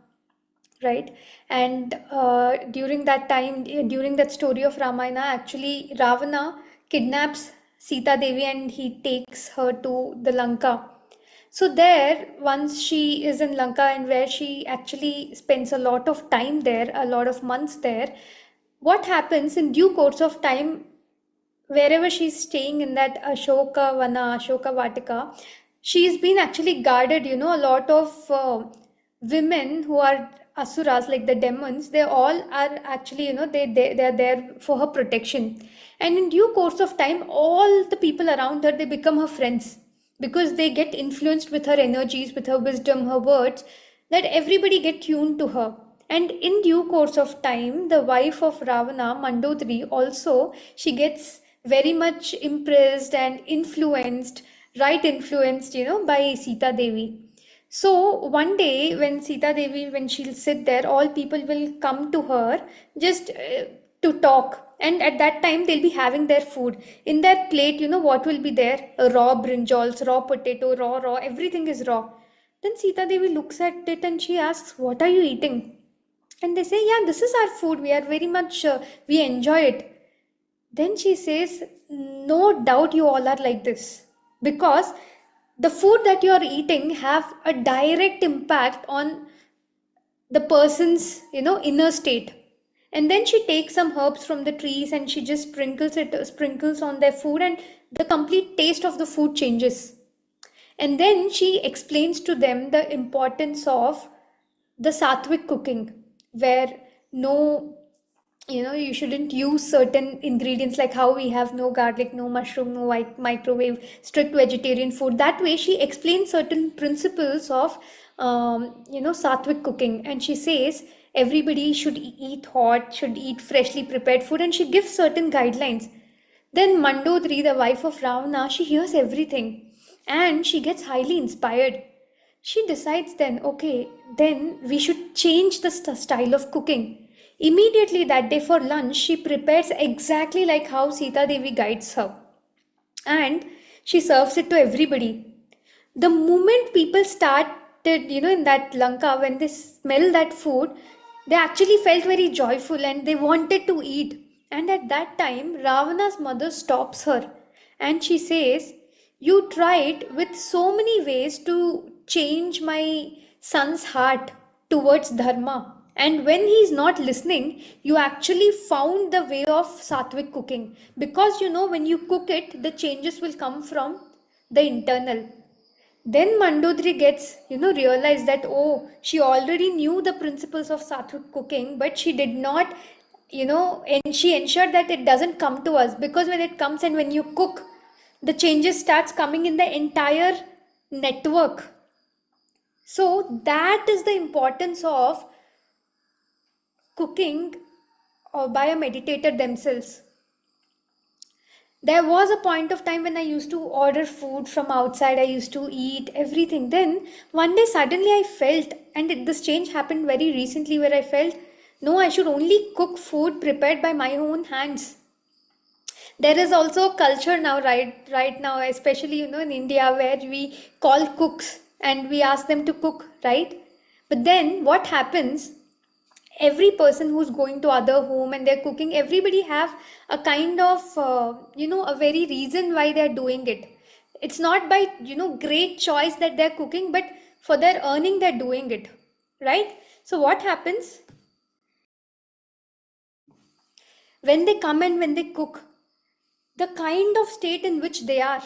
right? And during that time, during that story of Ramayana, actually Ravana kidnaps Sita Devi and he takes her to the Lanka. So there, once she is in Lanka, and where she actually spends a lot of time there, a lot of months there, what happens in due course of time, wherever she's staying in that Ashoka Vana, Ashoka Vatika, she's been actually guarded, a lot of women who are asuras, like the demons, they all are actually, they are there for her protection. And in due course of time, all the people around her, they become her friends, because they get influenced with her energies, with her wisdom, her words, that everybody get tuned to her. And in due course of time, the wife of Ravana, Mandodari, also, she gets very much impressed and influenced, right influenced, by Sita Devi. So one day when Sita Devi, when she'll sit there, all people will come to her just to talk. And at that time, they'll be having their food. In their plate, what will be there? Raw brinjals, raw potato, raw, everything is raw. Then Sita Devi looks at it and she asks, "What are you eating?" And they say, "Yeah, this is our food. We are very much, we enjoy it." Then she says, "No doubt you all are like this, because the food that you are eating have a direct impact on the person's, inner state." And then she takes some herbs from the trees and she just sprinkles on their food, and the complete taste of the food changes. And then she explains to them the importance of the sattvic cooking, where no, you shouldn't use certain ingredients, like how we have no garlic, no mushroom, no microwave, strict vegetarian food. That way she explains certain principles of sattvic cooking, and she says everybody should eat hot, should eat freshly prepared food, and she gives certain guidelines. Then Mandodari, the wife of Ravana, she hears everything and she gets highly inspired. She decides then, okay, then we should change the style of cooking. Immediately that day for lunch, she prepares exactly like how Sita Devi guides her. And she serves it to everybody. The moment people started, in that Lanka, when they smell that food, they actually felt very joyful and they wanted to eat. And at that time, Ravana's mother stops her and she says, "You tried with so many ways to change my son's heart towards Dharma. And when he's not listening, you actually found the way of sattvic cooking. Because when you cook it, the changes will come from the internal. Then Mandodri gets, realize that, oh, she already knew the principles of sattvic cooking, but she did not, and she ensured that it doesn't come to us, because when it comes and when you cook, the changes starts coming in the entire network. So that is the importance of cooking by a meditator themselves. There was a point of time when I used to order food from outside, I used to eat everything. Then one day suddenly I felt, and this change happened very recently, where I felt, no, I should only cook food prepared by my own hands. There is also a culture now, right now, especially in India, where we call cooks and we ask them to cook, right? But then what happens, every person who's going to other home and they're cooking, everybody have a kind of a very reason why they're doing it. It's not by great choice that they're cooking, but for their earning they're doing it, right? So what happens when they come and when they cook, the kind of state in which they are,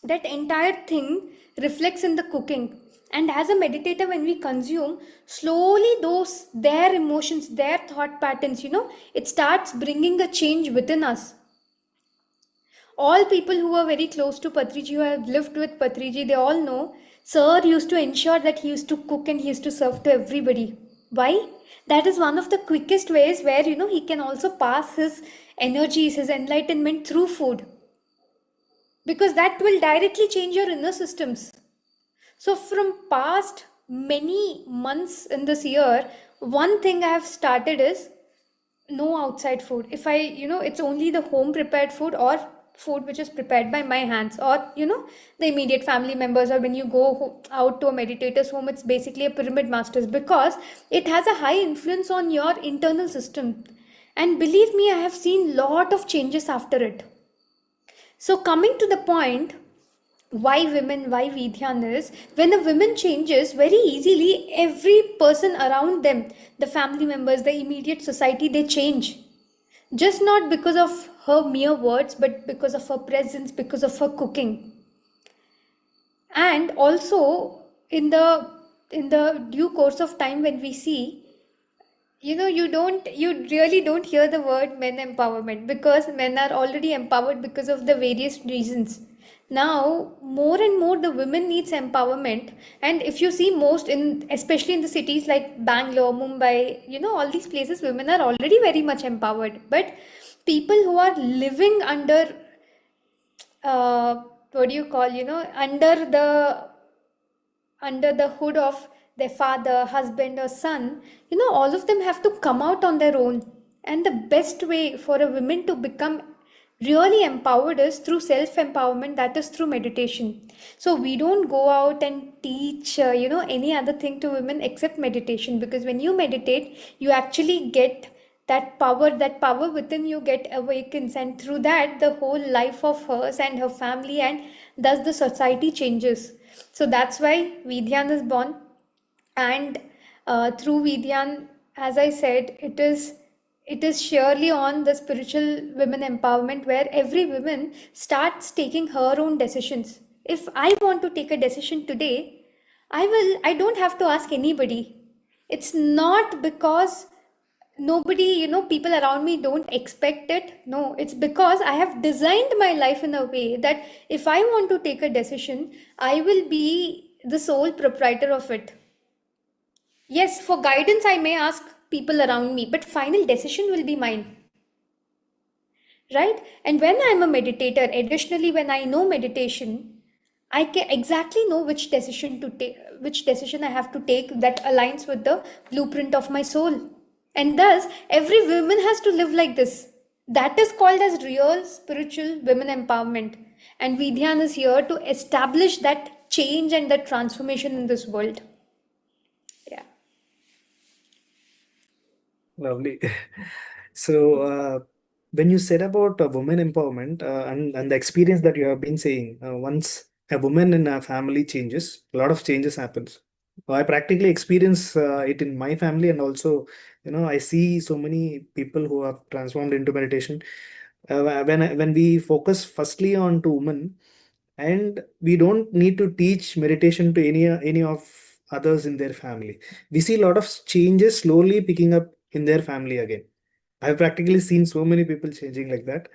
that entire thing reflects in the cooking. And as a meditator, when we consume, slowly those their emotions, their thought patterns, it starts bringing a change within us. All people who are very close to Patriji, who have lived with Patriji, they all know sir used to ensure that he used to cook and he used to serve to everybody. Why? That is one of the quickest ways where he can also pass his energies, his enlightenment through food, because that will directly change your inner systems. So from past many months in this year, one thing I have started is no outside food. If I, it's only the home prepared food or food which is prepared by my hands, or the immediate family members, or when you go out to a meditator's home, it's basically a pyramid masters, because it has a high influence on your internal system. And believe me, I have seen lot of changes after it. So coming to the point, why women, why Vidyan is, when a woman changes, very easily every person around them, the family members, the immediate society, they change. Just not because of her mere words, but because of her presence, because of her cooking. And also in the due course of time, when we see, you really don't hear the word men empowerment, because men are already empowered because of the various reasons. Now more and more the women needs empowerment. And if you see, most in, especially in the cities like Bangalore, Mumbai, all these places, women are already very much empowered. But people who are living under what do you call, under the hood of their father, husband, or son, all of them have to come out on their own. And the best way for a woman to become really empowered is through self empowerment, that is through meditation. So we don't go out and teach, any other thing to women except meditation, because when you meditate, you actually get that power within you get awakens, and through that the whole life of hers and her family, and thus the society changes. So that's why Vidyan is born. And through Vidyan, as I said, it is surely on the spiritual women empowerment, where every woman starts taking her own decisions. If I want to take a decision today, I don't have to ask anybody. It's not because nobody, people around me don't expect it. No, it's because I have designed my life in a way that if I want to take a decision, I will be the sole proprietor of it. Yes, for guidance, I may ask people around me, but final decision will be mine. Right? And when I'm a meditator, additionally, when I know meditation, I can exactly know which decision to take, which decision I have to take that aligns with the blueprint of my soul. And thus, every woman has to live like this. That is called as real spiritual women empowerment. And Vidyan is here to establish that change and that transformation in this world. Yeah. Lovely. So, when you said about women empowerment and the experience that you have been saying, once a woman in a family changes, a lot of changes happens. I practically experience it in my family, and also, I see so many people who have transformed into meditation. When we focus firstly on to women, and we don't need to teach meditation to any of others in their family. We see a lot of changes slowly picking up in their family again. I've practically seen so many people changing like that.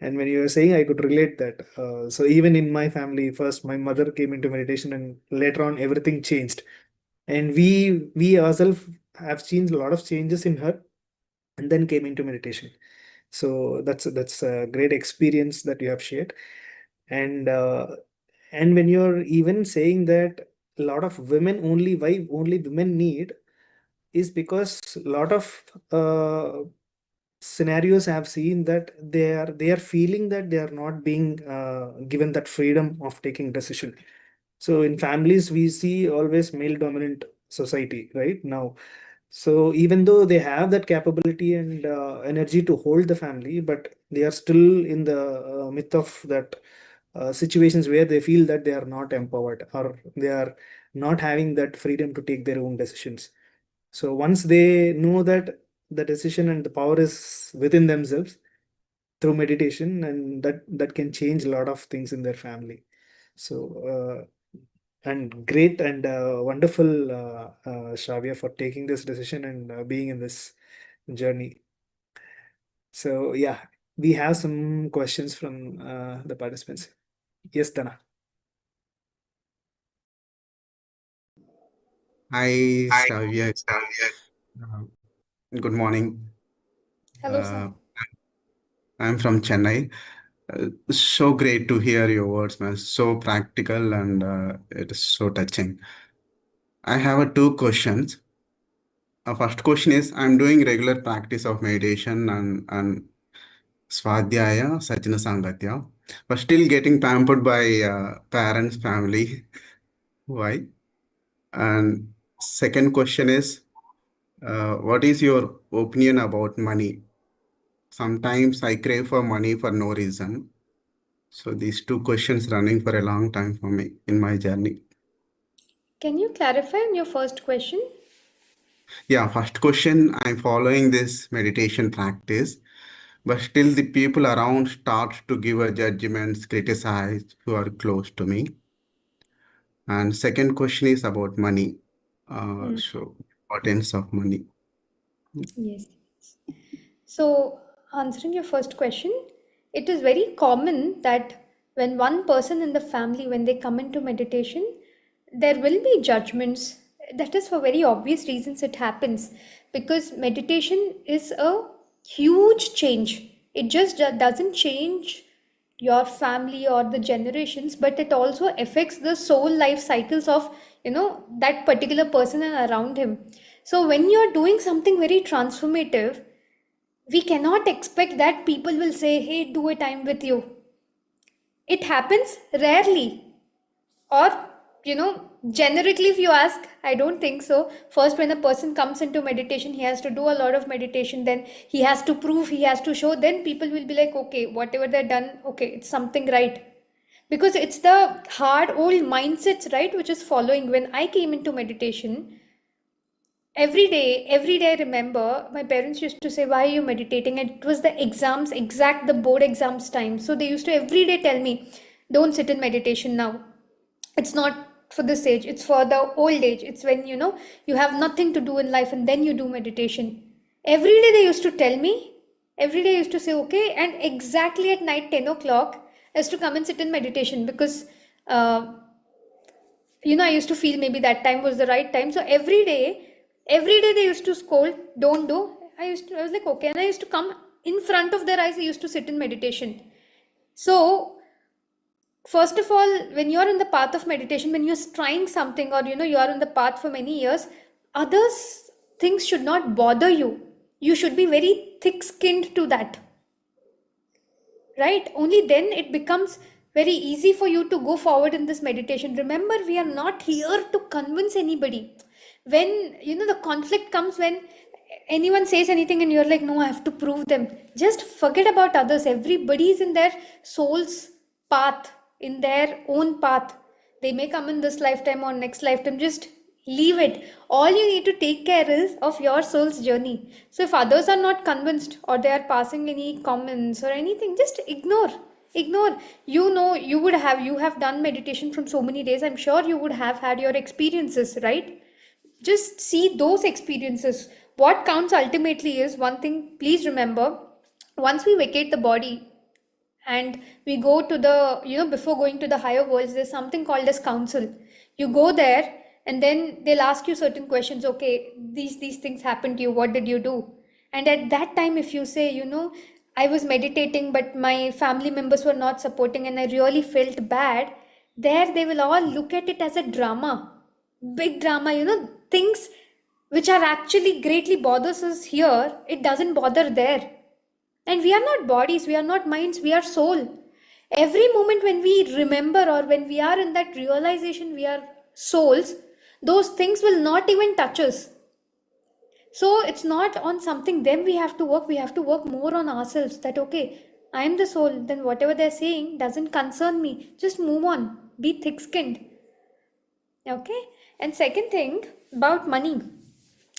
And when you were saying, I could relate that. So even in my family, first my mother came into meditation, and later on everything changed. And we ourselves have seen a lot of changes in her, and then came into meditation. So that's a great experience that you have shared. And when you're even saying that a lot of women only, why only women need, is because a lot of scenarios I have seen that they are feeling that they are not being given that freedom of taking decision. So in families we see always male dominant society right now. So even though they have that capability and energy to hold the family, but they are still in the myth of that situations where they feel that they are not empowered, or they are not having that freedom to take their own decisions. So once they know that the decision and the power is within themselves through meditation, and that can change a lot of things in their family. So and great and wonderful, Shravya, for taking this decision and being in this journey. So yeah, we have some questions from the participants. Yes, Dana. Hi, Shravya. Uh, Good morning. Hello, sir. I'm from Chennai. So great to hear your words, man. So practical and it is so touching. I have two questions. First question is, I'm doing regular practice of meditation and Svadhyaya, Sajna Sangatya, but still getting pampered by parents, family. Why? And second question is, what is your opinion about money? Sometimes I crave for money for no reason. So these two questions running for a long time for me in my journey. Can you clarify on your first question? Yeah, first question, I'm following this meditation practice, but still the people around start to give a judgments, criticize who are close to me. And second question is about money. So importance of money. Yes. So, answering your first question, it is very common that when one person in the family, when they come into meditation, there will be judgments. That is for very obvious reasons it happens, because meditation is a huge change. It just doesn't change your family or the generations, but it also affects the soul life cycles of that particular person and around him. So when you're doing something very transformative, we cannot expect that people will say, hey, do a time with you. It happens rarely. Or, generically, if you ask, I don't think so. First, when a person comes into meditation, he has to do a lot of meditation, then he has to prove, he has to show, then people will be like, okay, whatever they're done, okay, it's something right. Because it's the hard old mindsets, right, which is following. When I came into meditation, every day I remember my parents used to say, why are you meditating? And it was the exams, the board exams time. So they used to every day tell me, don't sit in meditation now. It's not for this age, it's for the old age. It's when you have nothing to do in life and then you do meditation. Every day they used to tell me, every day I used to say, okay, and exactly at night, 10 o'clock, I used to come and sit in meditation because uh, I used to feel maybe that time was the right time. So every day they used to scold, don't do. I was like, okay. And I used to come in front of their eyes, I used to sit in meditation. So, first of all, when you're in the path of meditation, when you're trying something, or you're in the path for many years, others things should not bother you. You should be very thick skinned to that, right? Only then it becomes very easy for you to go forward in this meditation. Remember, we are not here to convince anybody. When the conflict comes, when anyone says anything and you're like, no, I have to prove them, just forget about others. Everybody is in their soul's path, in their own path. They may come in this lifetime or next lifetime, just leave it. All you need to take care is of your soul's journey. So if others are not convinced, or they are passing any comments or anything, just ignore. Ignore. You have done meditation from so many days. I'm sure you would have had your experiences, right? Just see those experiences. What counts ultimately is one thing, please remember, once we vacate the body and we go to the, before going to the higher worlds, there's something called as council. You go there and then they'll ask you certain questions. Okay, these things happened to you, what did you do? And at that time, if you say, I was meditating but my family members were not supporting and I really felt bad, there they will all look at it as a drama, big drama. Things which are actually greatly bothers us here, it doesn't bother there. And we are not bodies, we are not minds, we are soul. Every moment when we remember or when we are in that realization we are souls, those things will not even touch us. So it's not on something then we have to work more on ourselves, that okay, I am the soul, then whatever they're saying doesn't concern me. Just move on, be thick skinned. Okay. And second thing about money.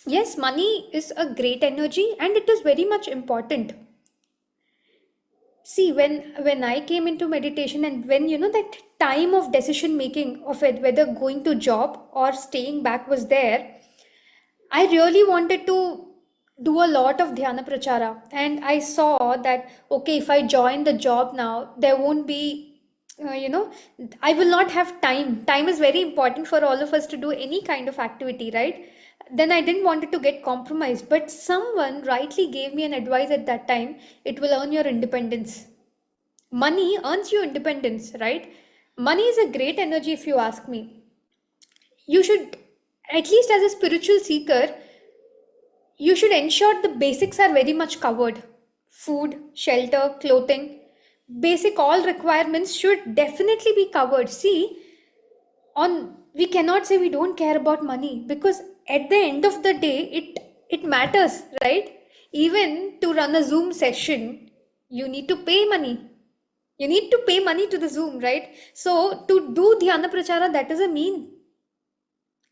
Yes, money is a great energy and it is very much important. See, when I came into meditation and when that time of decision making of it, whether going to job or staying back was there, I really wanted to do a lot of dhyana prachara. And I saw that, okay, if I join the job now, there won't be, I will not have time. Time is very important for all of us to do any kind of activity, right? Then I didn't want it to get compromised. But someone rightly gave me an advice at that time, it will earn your independence. Money earns you independence, right? Money is a great energy if you ask me. You should, at least as a spiritual seeker, you should ensure the basics are very much covered. Food, shelter, clothing, basic all requirements should definitely be covered. See, we cannot say we don't care about money, because at the end of the day it matters, right? Even to run a Zoom session, you need to pay money. You need to pay money to the Zoom, right? So to do Dhyana Prachara, that is a mean.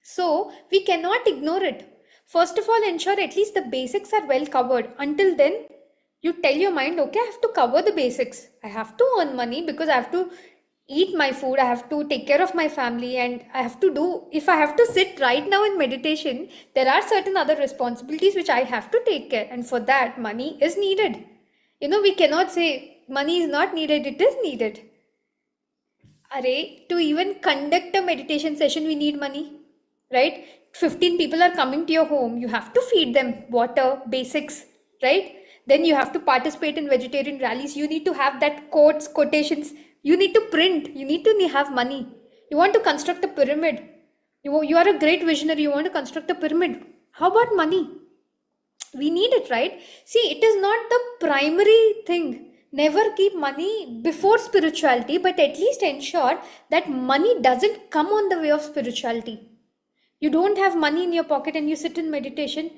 So we cannot ignore it. First of all, ensure at least the basics are well covered. Until then, you tell your mind, okay, I have to cover the basics. I have to earn money because I have to eat my food. I have to take care of my family, and I have to do, if I have to sit right now in meditation, there are certain other responsibilities which I have to take care. And for that, money is needed. We cannot say money is not needed, it is needed. To even conduct a meditation session, we need money, right? 15 people are coming to your home, you have to feed them water, basics, right? Then you have to participate in vegetarian rallies, you need to have that quotations, you need to print, you need to have money. You want to construct a pyramid, you are a great visionary, you want to construct a pyramid. How about money? We need it, right? See, it is not the primary thing. Never keep money before spirituality, but at least ensure that money doesn't come on the way of spirituality. You don't have money in your pocket and you sit in meditation,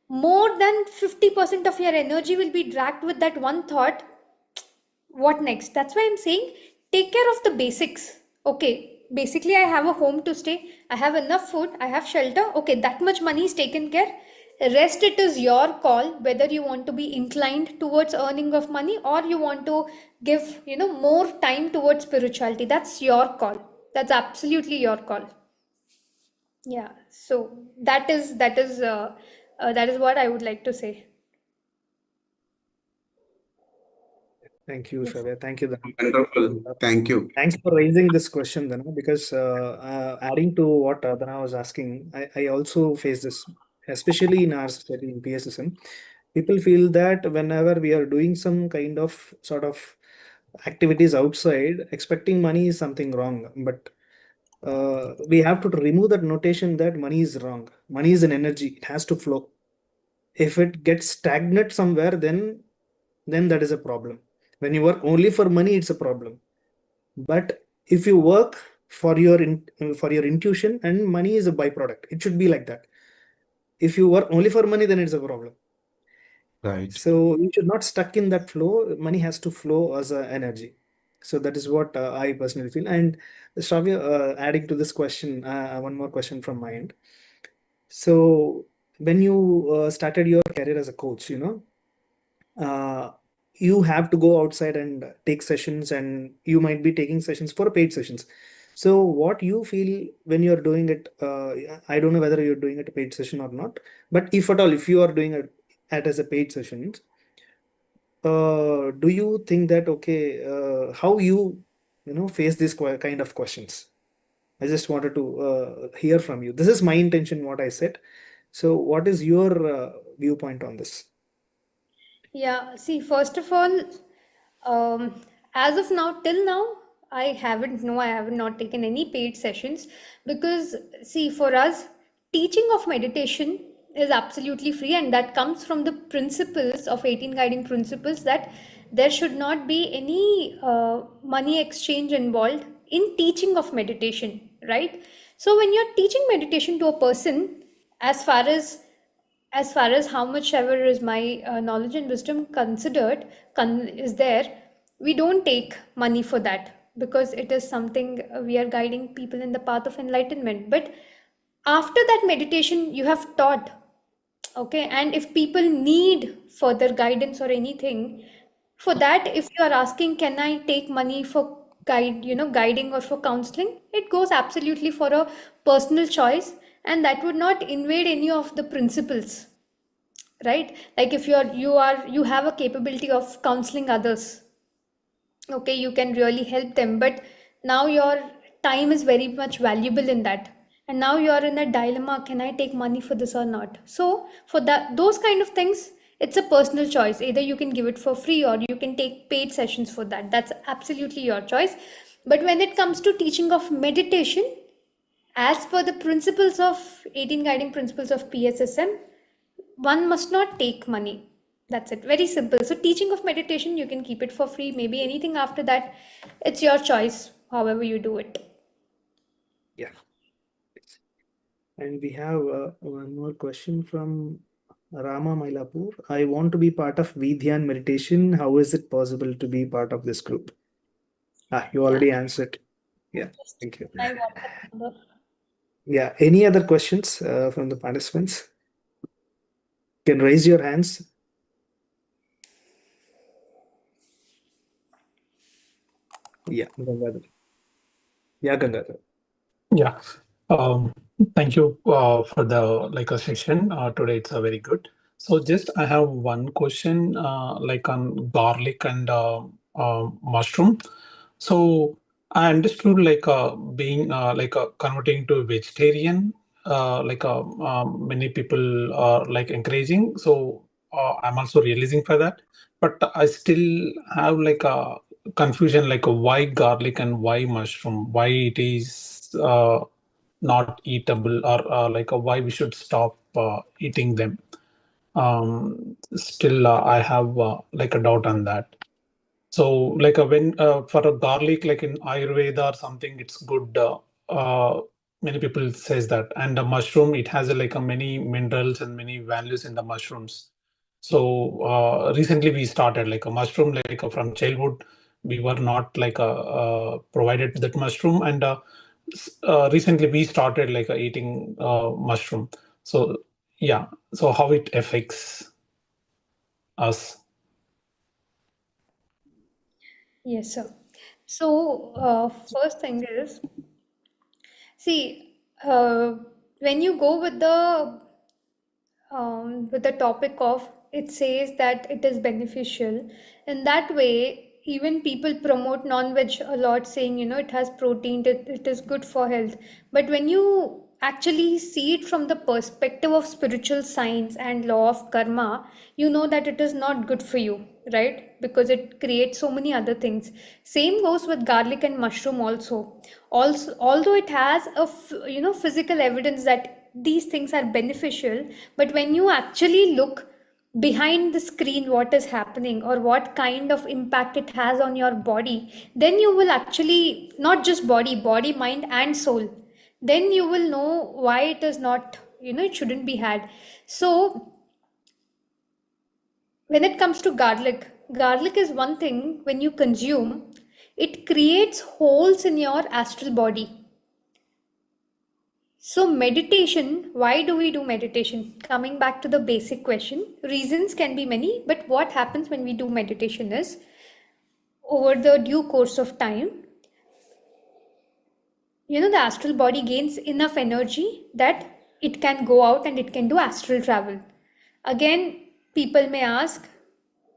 more than 50% of your energy will be dragged with that one thought, what next? That's why I'm saying take care of the basics. Okay, basically I have a home to stay, I have enough food, I have shelter. Okay, that much money is taken care. Rest, it is your call whether you want to be inclined towards earning of money or you want to give more time towards spirituality. That's your call. That's absolutely your call. Yeah, so that is what I would like to say. Thank you, Yes. Shravya. Thank you, Dana. Wonderful. Thank you. Thanks for raising this question, Dana, because adding to what Dana was asking, I also face this, especially in our study in PSSM. People feel that whenever we are doing some kind of sort of activities outside, expecting money is something wrong. But we have to remove that notation that money is wrong. Money is an energy, it has to flow. If it gets stagnant somewhere, then that is a problem. When you work only for money, it's a problem. But if you work for your intuition, and money is a byproduct, it should be like that. If you work only for money, then it's a problem. Right. So you should not stuck in that flow. Money has to flow as a energy. So that is what I personally feel. And Shravya, adding to this question, one more question from my end. So when you started your career as a coach, uh, you have to go outside and take sessions, and you might be taking sessions for paid sessions. So what you feel when you're doing it, I don't know whether you're doing it a paid session or not, but if at all, if you are doing it as a paid session, do you think that, okay, how you face this kind of questions? I just wanted to hear from you. This is my intention, what I said. So what is your viewpoint on this? Yeah, see, first of all, um, as of now, till now, I have not taken any paid sessions because, see, for us, teaching of meditation is absolutely free, and that comes from the principles of 18 guiding principles that there should not be any money exchange involved in teaching of meditation, right? So, when you're teaching meditation to a person, as far as how much ever is my knowledge and wisdom considered is there, we don't take money for that because it is something we are guiding people in the path of enlightenment. But after that meditation you have taught, okay, and if people need further guidance or anything, for that, if you are asking, can I take money for guiding or for counseling, it goes absolutely for a personal choice, and that would not invade any of the principles, right? Like if you have a capability of counseling others, okay, you can really help them, but now your time is very much valuable in that, and now you are in a dilemma, can I take money for this or not? So for that, those kind of things, it's a personal choice. Either you can give it for free or you can take paid sessions for that. That's absolutely your choice. But when it comes to teaching of meditation, as per the principles of 18 guiding principles of PSSM, one must not take money. That's it. Very simple. So teaching of meditation, you can keep it for free. Maybe anything after that, it's your choice, however you do it. Yeah. And we have one more question from Rama Mailapur. I want to be part of Vidhyan meditation. How is it possible to be part of this group? You already answered. Yeah, thank you. My WhatsApp number. Yeah, any other questions from the participants? You can raise your hands. Yeah, Gangadhar. Yeah, Gangadhar. Yeah. Um, Thank you for the a session. Today it's very good. So just I have one question like on garlic and mushroom. So I understood being converting to vegetarian many people are encouraging. So I'm also realizing for that, but I still have a confusion why garlic and why mushroom, why it is not eatable, or why we should stop eating them. Still I have a doubt on that. So when for a garlic, like in Ayurveda or something, it's good. Many people says that, and the mushroom, it has a many minerals and many values in the mushrooms. So recently we started a mushroom from childhood. We were not provided that mushroom, and recently we started eating mushroom. So yeah, so how it affects us? Yes, sir. So first thing is, see, when you go with the topic of, it says that it is beneficial, in that way even people promote non-veg a lot, saying it has protein, it is good for health. But when you actually see it from the perspective of spiritual science and law of karma, you know that it is not good for you, right? Because it creates so many other things. Same goes with garlic and mushroom also, although it has a physical evidence that these things are beneficial, but when you actually look behind the screen what is happening or what kind of impact it has on your body, then you will actually, not just body, mind and soul, then you will know why it is not, it shouldn't be had. So when it comes to garlic is one thing. When you consume, it creates holes in your astral body. So meditation, why do we do meditation? Coming back to the basic question, reasons can be many, but what happens when we do meditation is, over the due course of time, the astral body gains enough energy that it can go out and it can do astral travel. Again, people may ask,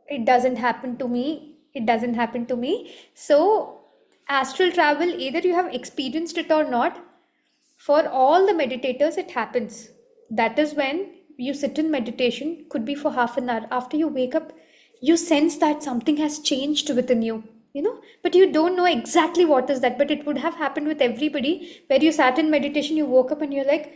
it doesn't happen to me. It doesn't happen to me. So, astral travel, either you have experienced it or not, for all the meditators, it happens. That is when you sit in meditation, could be for half an hour. After you wake up, you sense that something has changed within you, but you don't know exactly what is that. But it would have happened with everybody, where you sat in meditation, you woke up and you're like,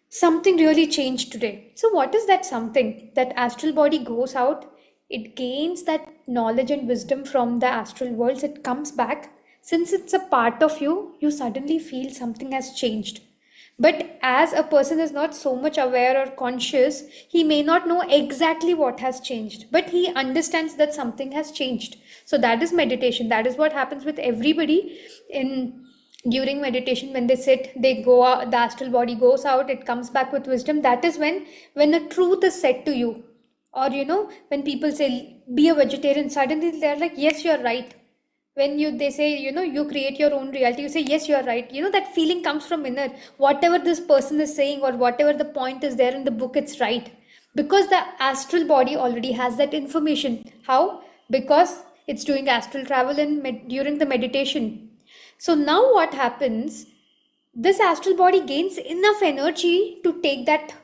something really changed today. So, what is that something? That astral body goes out, it gains that knowledge and wisdom from the astral worlds, it comes back. Since it's a part of you, you suddenly feel something has changed. But as a person is not so much aware or conscious, he may not know exactly what has changed, but he understands that something has changed. So that is meditation. That is what happens with everybody during meditation. When they sit, they go out, the astral body goes out, it comes back with wisdom. That is when a truth is said to you. Or when people say be a vegetarian, suddenly they're like, yes, you're right. When they say, you create your own reality, you say, yes, you're right. That feeling comes from inner. Whatever this person is saying or whatever the point is there in the book, it's right. Because the astral body already has that information. How? Because it's doing astral travel during the meditation. So now what happens? This astral body gains enough energy to take that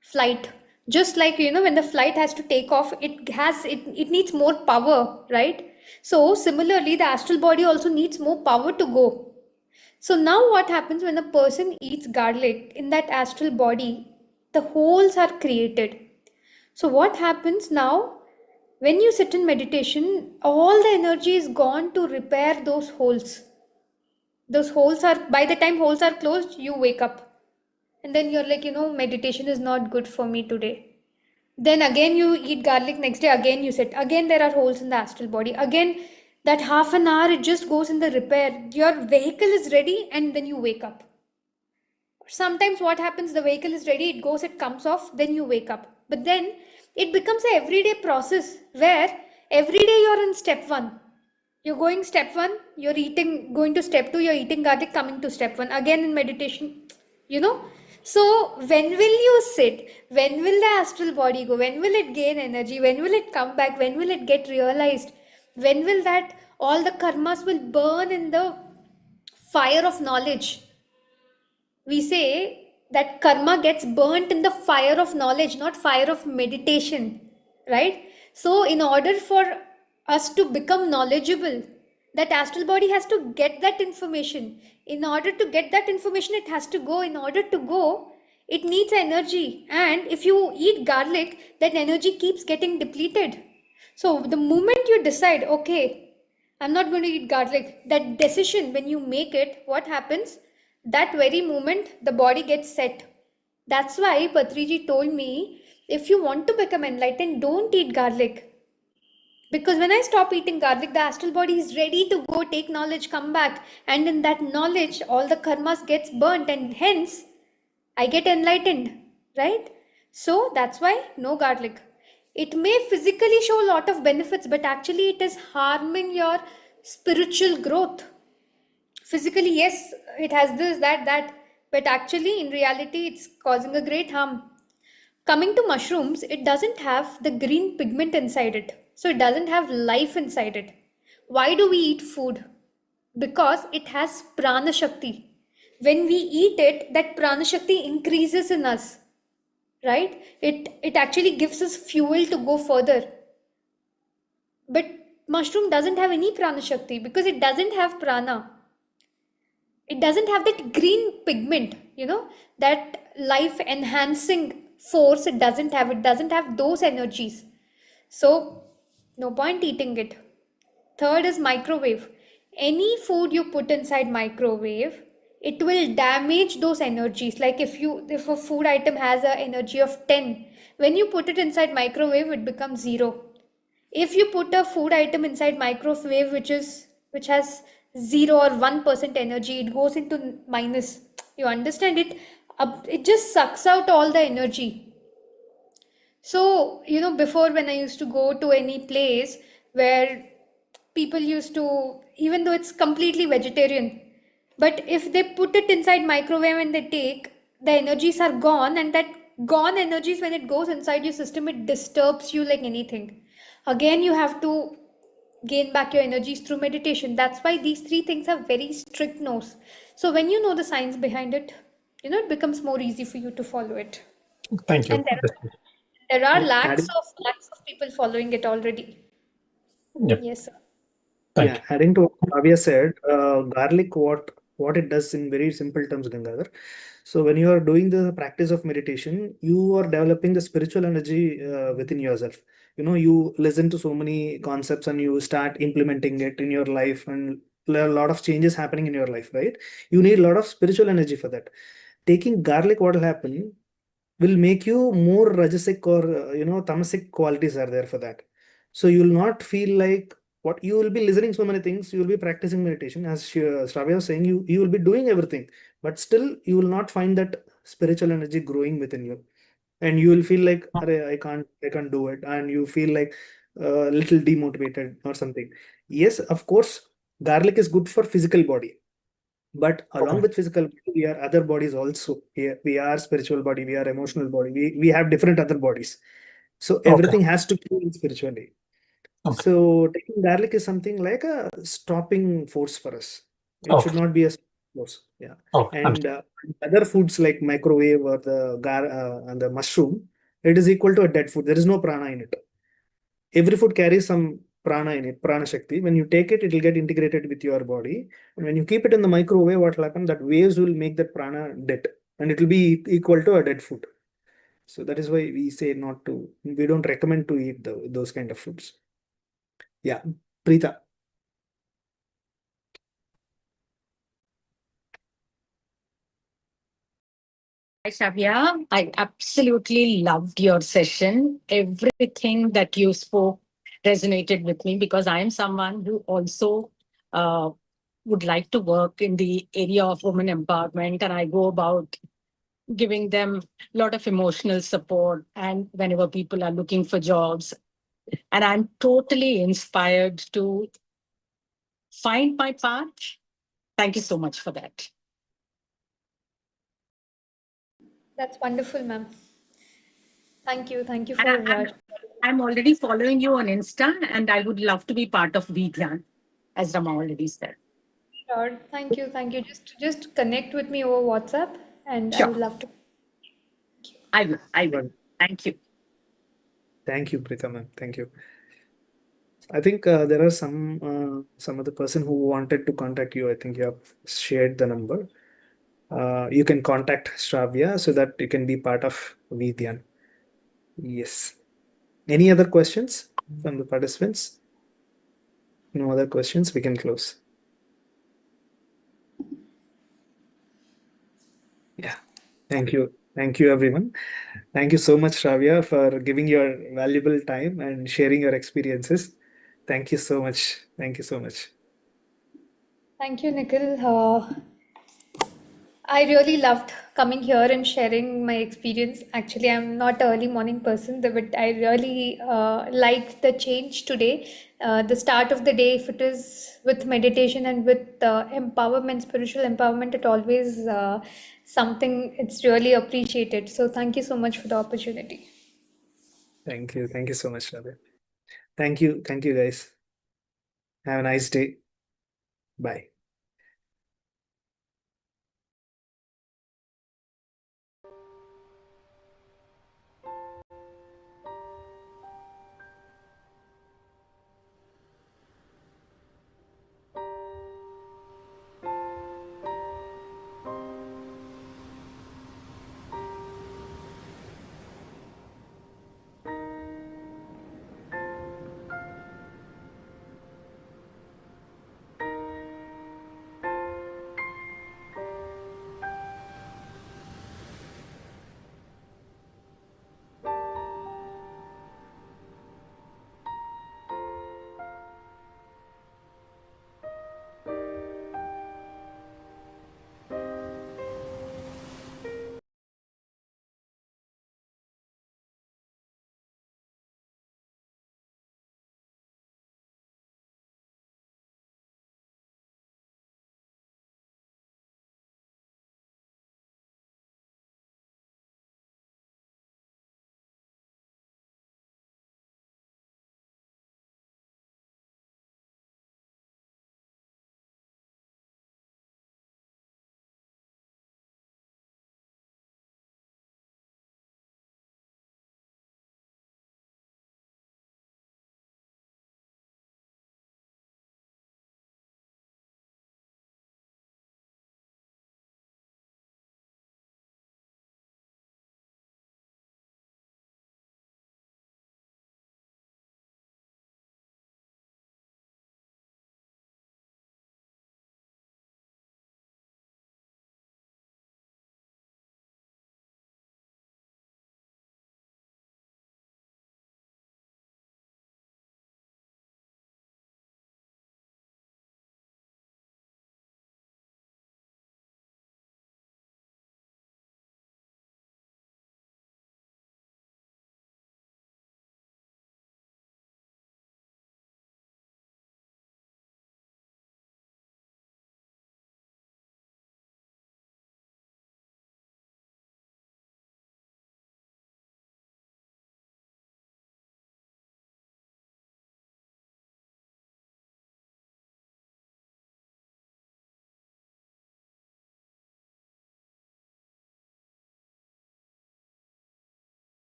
flight. Just like when the flight has to take off, it needs more power, right? So similarly, the astral body also needs more power to go. So now what happens when a person eats garlic? In that astral body, the holes are created. So what happens now? When you sit in meditation, all the energy is gone to repair those holes. Those holes are, by the time holes are closed, you wake up. And then you're like, meditation is not good for me today. Then again you eat garlic, next day again you sit. Again there are holes in the astral body. Again that half an hour, it just goes in the repair. Your vehicle is ready and then you wake up. Sometimes what happens, the vehicle is ready, it goes, it comes off, then you wake up. But then it becomes an everyday process where every day you're in step 1. You're going step 1, you're eating, going to step 2, you're eating garlic, coming to step 1. Again in meditation, So when will you sit? When will the astral body go? When will it gain energy? When will it come back? When will it get realized? When will that all the karmas will burn in the fire of knowledge? We say that karma gets burnt in the fire of knowledge, not fire of meditation, right? So in order for us to become knowledgeable, that astral body has to get that information. In order to get that information, it has to go. In order to go, it needs energy. And if you eat garlic, that energy keeps getting depleted. So the moment you decide, okay, I'm not going to eat garlic, that decision, when you make it, what happens? That very moment, the body gets set. That's why Patriji told me, if you want to become enlightened, don't eat garlic. Because when I stop eating garlic, the astral body is ready to go take knowledge, come back. And in that knowledge, all the karmas gets burnt and hence I get enlightened, right? So that's why no garlic. It may physically show a lot of benefits, but actually it is harming your spiritual growth. Physically, yes, it has this, that, but actually in reality, it's causing a great harm. Coming to mushrooms, it doesn't have the green pigment inside it. So it doesn't have life inside it. Why do we eat food? Because it has prana shakti. When we eat it, that prana shakti increases in us, right? It actually gives us fuel to go further. But mushroom doesn't have any prana shakti because it doesn't have prana. It doesn't have that green pigment, that life enhancing force. It doesn't have those energies. So no point eating it. Third is microwave. Any food you put inside microwave, it will damage those energies. Like if a food item has an energy of 10, when you put it inside microwave, it becomes 0. If you put a food item inside microwave which has 0 or 1% energy, it goes into minus. You understand it? it just sucks out all the energy. So, before when I used to go to any place where people used to, even though it's completely vegetarian, but if they put it inside microwave and they take, the energies are gone, and that gone energies, when it goes inside your system, it disturbs you like anything. Again, you have to gain back your energies through meditation. That's why these three things are very strict no's. So when you know the science behind it, it becomes more easy for you to follow it. Thank you. And there are Yeah, lakhs adding, of people following it already. Yep. Yes, sir. Thank yeah, adding to what Kavya said, garlic, what it does in very simple terms, Gangadhar. So when you are doing the practice of meditation, you are developing the spiritual energy within yourself. You listen to so many concepts and you start implementing it in your life, and there are a lot of changes happening in your life, right? You need a lot of spiritual energy for that. Taking garlic, what will happen will make you more rajasic, or tamasic qualities are there for that. So you will not feel like, what you will be listening so many things, you will be practicing meditation, as Shravya was saying, you will be doing everything, but still you will not find that spiritual energy growing within you, and you will feel like, "Arey, I can't do it," and you feel like a little demotivated or something. Yes, of course, garlic is good for physical body, but along Okay. with physical body, we are other bodies also. We are spiritual body, we are emotional body, we have different other bodies. So Okay. everything has to be spiritually. Okay. So taking garlic is something like a stopping force for us. It should Okay. not be a force. Yeah. Okay. And other foods like microwave or and the mushroom, it is equal to a dead food. There is no prana in it. Every food carries some prana in it, prana shakti. When you take it, it will get integrated with your body. And when you keep it in the microwave, what will happen? That waves will make that prana dead, and it will be equal to a dead food. So that is why we say not to, we don't recommend to eat those kind of foods. Yeah. Preeta. Hi, Shavya. I absolutely loved your session. Everything that you spoke resonated with me because I am someone who also uh, would like to work in the area of women empowerment, and I go about giving them a lot of emotional support. And whenever people are looking for jobs, and I'm totally inspired to find my path. Thank you so much for that. That's wonderful, ma'am. Thank you. Thank you And for. I'm already following you on Insta, and I would love to be part of Vidyan, as Rama already said. Sure. Thank you. Thank you. Just connect with me over WhatsApp, and I would Sure, love to. I will. I will. Well, Thank you. thank you, Preeta ma'am. Thank you. I think there are some other person who wanted to contact you. I think you have shared the number. You can contact Shravya so that you can be part of Vidyan. Yes. Any other questions from the participants? No other questions, we can close. Yeah. Thank you. Thank you, everyone. Thank you so much, Shravya, for giving your valuable time and sharing your experiences. Thank you so much. Thank you so much. Thank you, Nikhil. I really loved coming here and sharing my experience. Actually, I'm not an early morning person, but I really liked the change today. The start of the day, if it is with meditation and with empowerment, spiritual empowerment, it always something it's really appreciated. So thank you so much for the opportunity. Thank you. Thank you so much, Shravya. Thank you. Thank you, guys. Have a nice day. Bye.